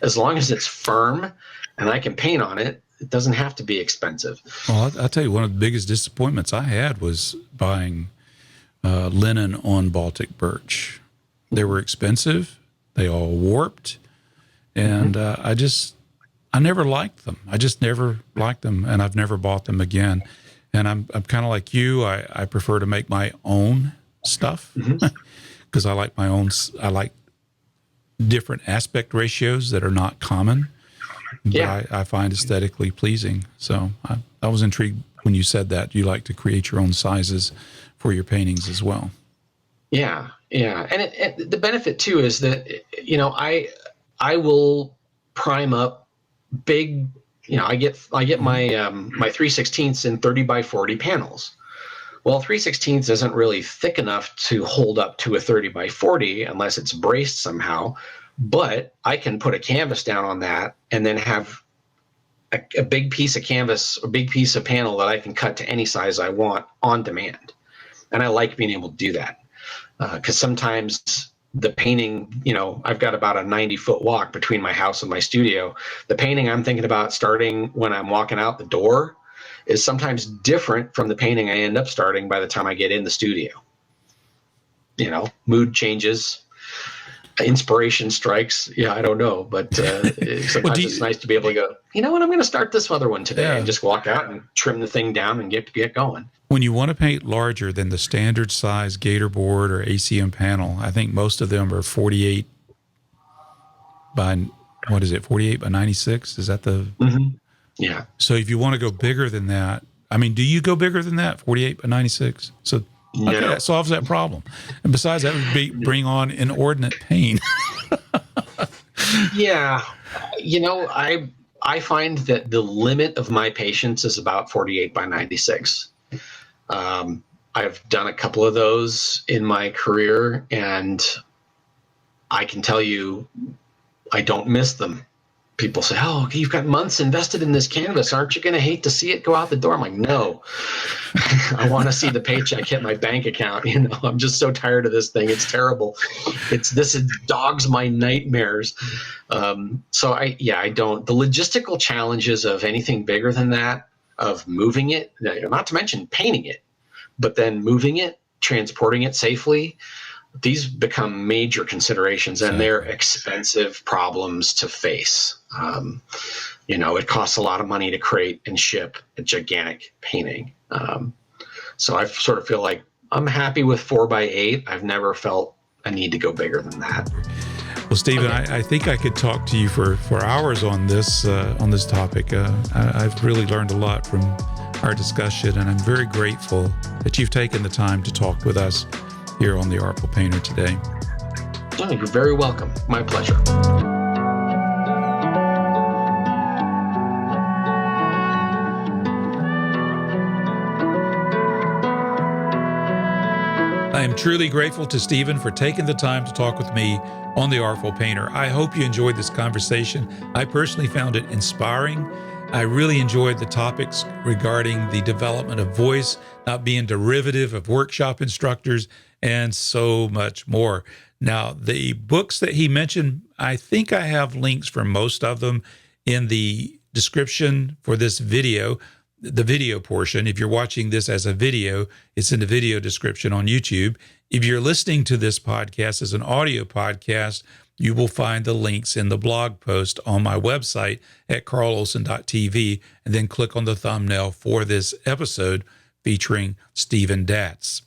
As long as it's firm and I can paint on it, it doesn't have to be expensive. Well, I'll tell you, one of the biggest disappointments I had was buying linen on Baltic birch. They were expensive. They all warped. And I never liked them. I just never liked them, and I've never bought them again. And I'm kind of like you. I prefer to make my own stuff because I like my own. I like different aspect ratios that are not common. But I find aesthetically pleasing. So I was intrigued when you said that you like to create your own sizes for your paintings as well. Yeah. And the benefit too is that, I will prime up big, I get my, my 3/16 in 30 by 40 panels. Well, 3/16 isn't really thick enough to hold up to a 30 by 40 unless it's braced somehow. But I can put a canvas down on that and then have a big piece of canvas, a big piece of panel that I can cut to any size I want on demand. And I like being able to do that because sometimes the painting, I've got about a 90-foot walk between my house and my studio. The painting I'm thinking about starting when I'm walking out the door is sometimes different from the painting I end up starting by the time I get in the studio. Mood changes. Inspiration strikes. I don't know, but sometimes it's nice to be able to go, I'm going to start this other one today and just walk out and trim the thing down and get going. When you want to paint larger than the standard size Gator board or ACM panel, I think most of them are 48 by, 48 by 96? Is that the? Mm-hmm. Yeah. So if you want to go bigger than that, do you go bigger than that, 48 by 96? So okay, that solves that problem. And besides, that would bring on inordinate pain. Yeah. I find that the limit of my patience is about 48 by 96. I've done a couple of those in my career, and I can tell you I don't miss them. People say, oh, you've got months invested in this canvas. Aren't you going to hate to see it go out the door? I'm like, no. I want to see the paycheck hit my bank account. I'm just so tired of this thing. It's terrible. This dogs my nightmares. So I don't. The logistical challenges of anything bigger than that, of moving it, not to mention painting it, but then moving it, transporting it safely, these become major considerations, and they're expensive problems to face. It costs a lot of money to create and ship a gigantic painting. So I sort of feel like I'm happy with 4x8. I've never felt a need to go bigger than that. Well, Stephen, I think I could talk to you for hours on this topic. I've really learned a lot from our discussion, and I'm very grateful that you've taken the time to talk with us here on The Artful Painter today. Oh, you're very welcome. My pleasure. I am truly grateful to Stephen for taking the time to talk with me on The Artful Painter. I hope you enjoyed this conversation. I personally found it inspiring. I really enjoyed the topics regarding the development of voice, not being derivative of workshop instructors, and so much more. Now, the books that he mentioned, I think I have links for most of them in the description for this video, the video portion. If you're watching this as a video, it's in the video description on YouTube. If you're listening to this podcast as an audio podcast, you will find the links in the blog post on my website at carlolson.tv, and then click on the thumbnail for this episode featuring Stephen Datz.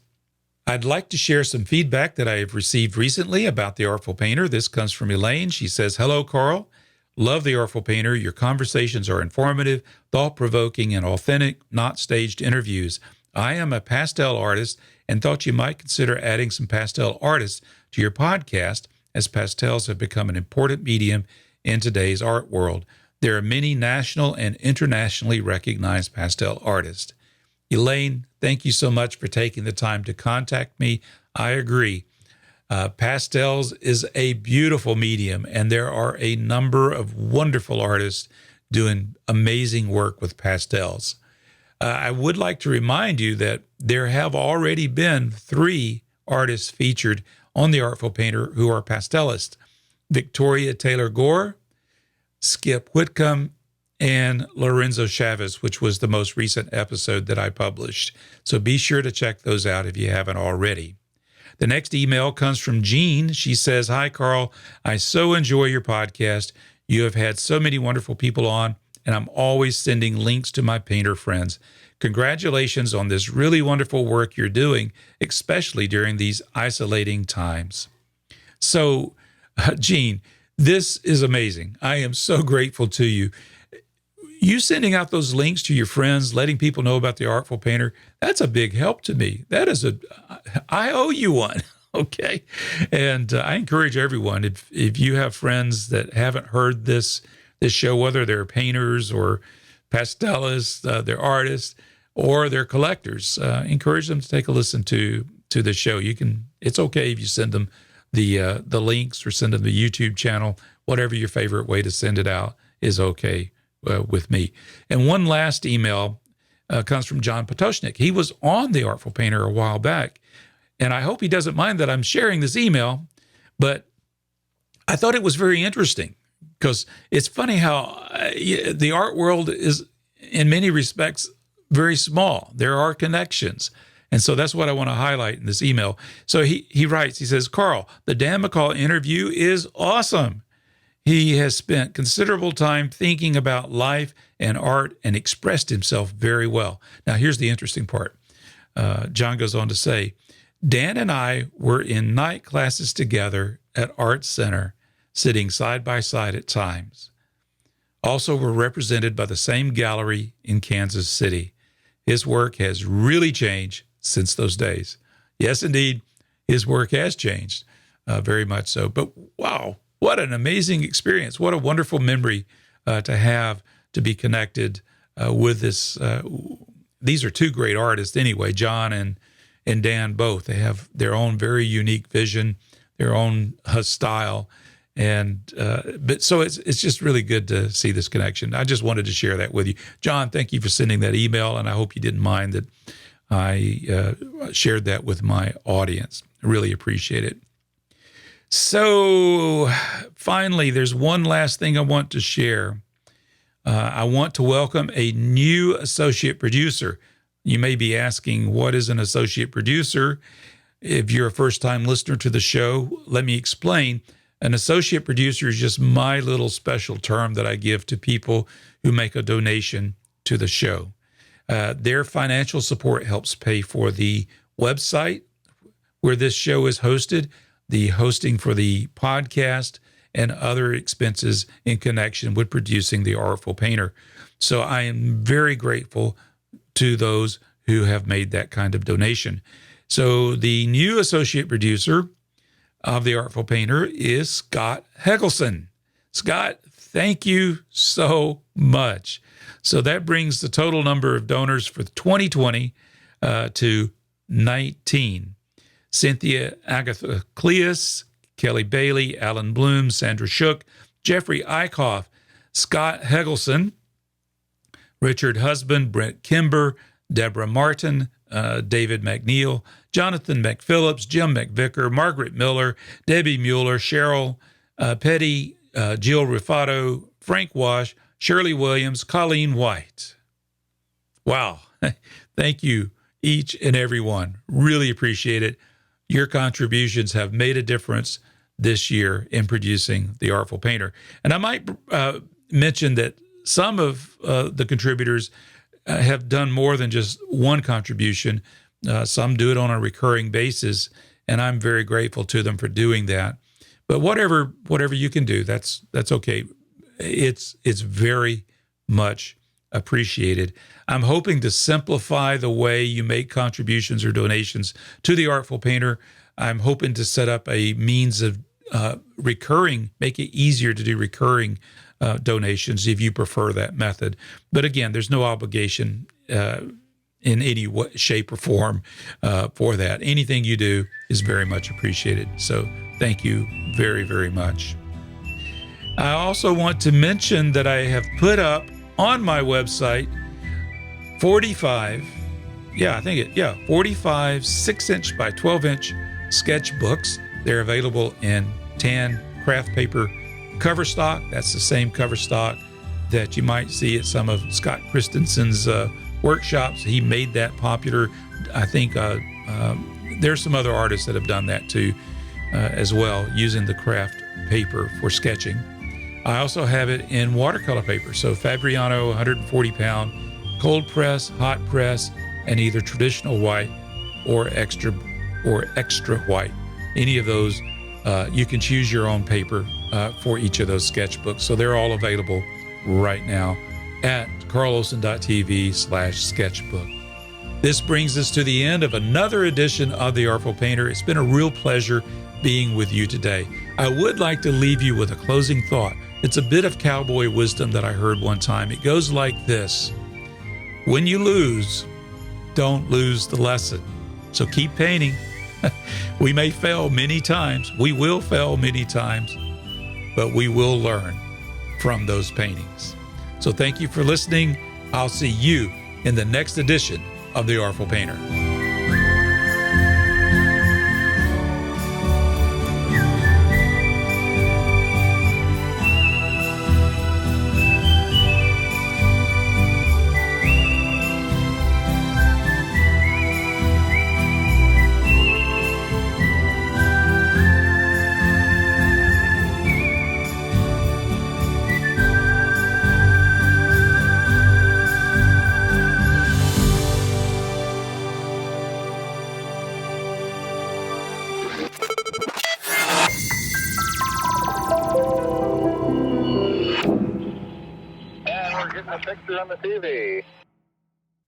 I'd like to share some feedback that I have received recently about The Artful Painter. This comes from Elaine. She says, "Hello, Carl. Love The Artful Painter. Your conversations are informative, thought-provoking, and authentic, not staged interviews. I am a pastel artist and thought you might consider adding some pastel artists to your podcast, as pastels have become an important medium in today's art world. There are many national and internationally recognized pastel artists. Elaine, thank you so much for taking the time to contact me. I agree. Pastels is a beautiful medium, and there are a number of wonderful artists doing amazing work with pastels. I would like to remind you that there have already been 3 artists featured on The Artful Painter who are pastelists: Victoria Taylor Gore, Skip Whitcomb, and Lorenzo Chavez, which was the most recent episode that I published. So be sure to check those out if you haven't already. The next email comes from Jean. She says, "Hi, Carl. I so enjoy your podcast. You have had so many wonderful people on, and I'm always sending links to my painter friends. Congratulations on this really wonderful work you're doing, especially during these isolating times." So, Jean, this is amazing. I am so grateful to you. You sending out those links to your friends, letting people know about the Artful Painter, that's a big help to me. I owe you one, okay? And I encourage everyone, if you have friends that haven't heard this show, whether they're painters or pastelists, they're artists, or they're collectors, encourage them to take a listen to the show. It's okay if you send them the links or send them the YouTube channel. Whatever your favorite way to send it out is okay with me. And one last email comes from John Potoshnik. He was on The Artful Painter a while back, and I hope he doesn't mind that I'm sharing this email, but I thought it was very interesting because it's funny how the art world is, in many respects, very small. There are connections. And so that's what I want to highlight in this email. So he writes, he says, "Carl, the Dan McCall interview is awesome. He has spent considerable time thinking about life and art and expressed himself very well." Now, here's the interesting part. John goes on to say, "Dan and I were in night classes together at Art Center, sitting side by side at times. Also, we're represented by the same gallery in Kansas City. His work has really changed since those days." Yes, indeed, his work has changed, very much so. But wow, what an amazing experience. What a wonderful memory to have, to be connected with this. These are 2 great artists anyway, John and Dan both. They have their own very unique vision, their own style. But so it's just really good to see this connection. I just wanted to share that with you. John, thank you for sending that email, and I hope you didn't mind that I shared that with my audience. I really appreciate it. So finally, there's one last thing I want to share. I want to welcome a new associate producer. You may be asking, what is an associate producer? If you're a first-time listener to the show, let me explain. An associate producer is just my little special term that I give to people who make a donation to the show. Their financial support helps pay for the website where this show is hosted, the hosting for the podcast, and other expenses in connection with producing The Artful Painter. So I am very grateful to those who have made that kind of donation. So the new associate producer of The Artful Painter is Scott Heckelson. Scott, thank you so much. So that brings the total number of donors for 2020 to 19. Cynthia Agatha Cleus, Kelly Bailey, Alan Bloom, Sandra Shook, Jeffrey Eichhoff, Scott Heckelson, Richard Husband, Brent Kimber, Deborah Martin, David McNeil, Jonathan McPhillips, Jim McVicker, Margaret Miller, Debbie Mueller, Cheryl Petty, Jill Rufato, Frank Wash, Shirley Williams, Colleen White. Wow. Thank you, each and every one. Really appreciate it. Your contributions have made a difference this year in producing The Artful Painter. And I might mention that some of the contributors have done more than just one contribution. Some do it on a recurring basis, and I'm very grateful to them for doing that. But whatever you can do, that's okay. It's very much appreciated. I'm hoping to simplify the way you make contributions or donations to The Artful Painter. I'm hoping to set up a means of make it easier to do recurring donations if you prefer that method. But again, there's no obligation in any shape or form for that. Anything you do is very much appreciated. So thank you very, very much. I also want to mention that I have put up on my website 45 6-inch by 12-inch sketchbooks. They're available in tan craft paper cover stock. That's the same cover stock that you might see at some of Scott Christensen's workshops. He made that popular. I think there's some other artists that have done that too as well, using the craft paper for sketching. I also have it in watercolor paper. So Fabriano 140 pound, cold press, hot press, and either traditional white or extra white. Any of those, you can choose your own paper for each of those sketchbooks. So they're all available right now at carlolson.tv/sketchbook. This brings us to the end of another edition of The Artful Painter. It's been a real pleasure being with you today. I would like to leave you with a closing thought. It's a bit of cowboy wisdom that I heard one time. It goes like this: when you lose, don't lose the lesson. So keep painting. We may fail many times. We will fail many times, but we will learn from those paintings. So thank you for listening. I'll see you in the next edition of The Artful Painter. Getting a picture on the TV.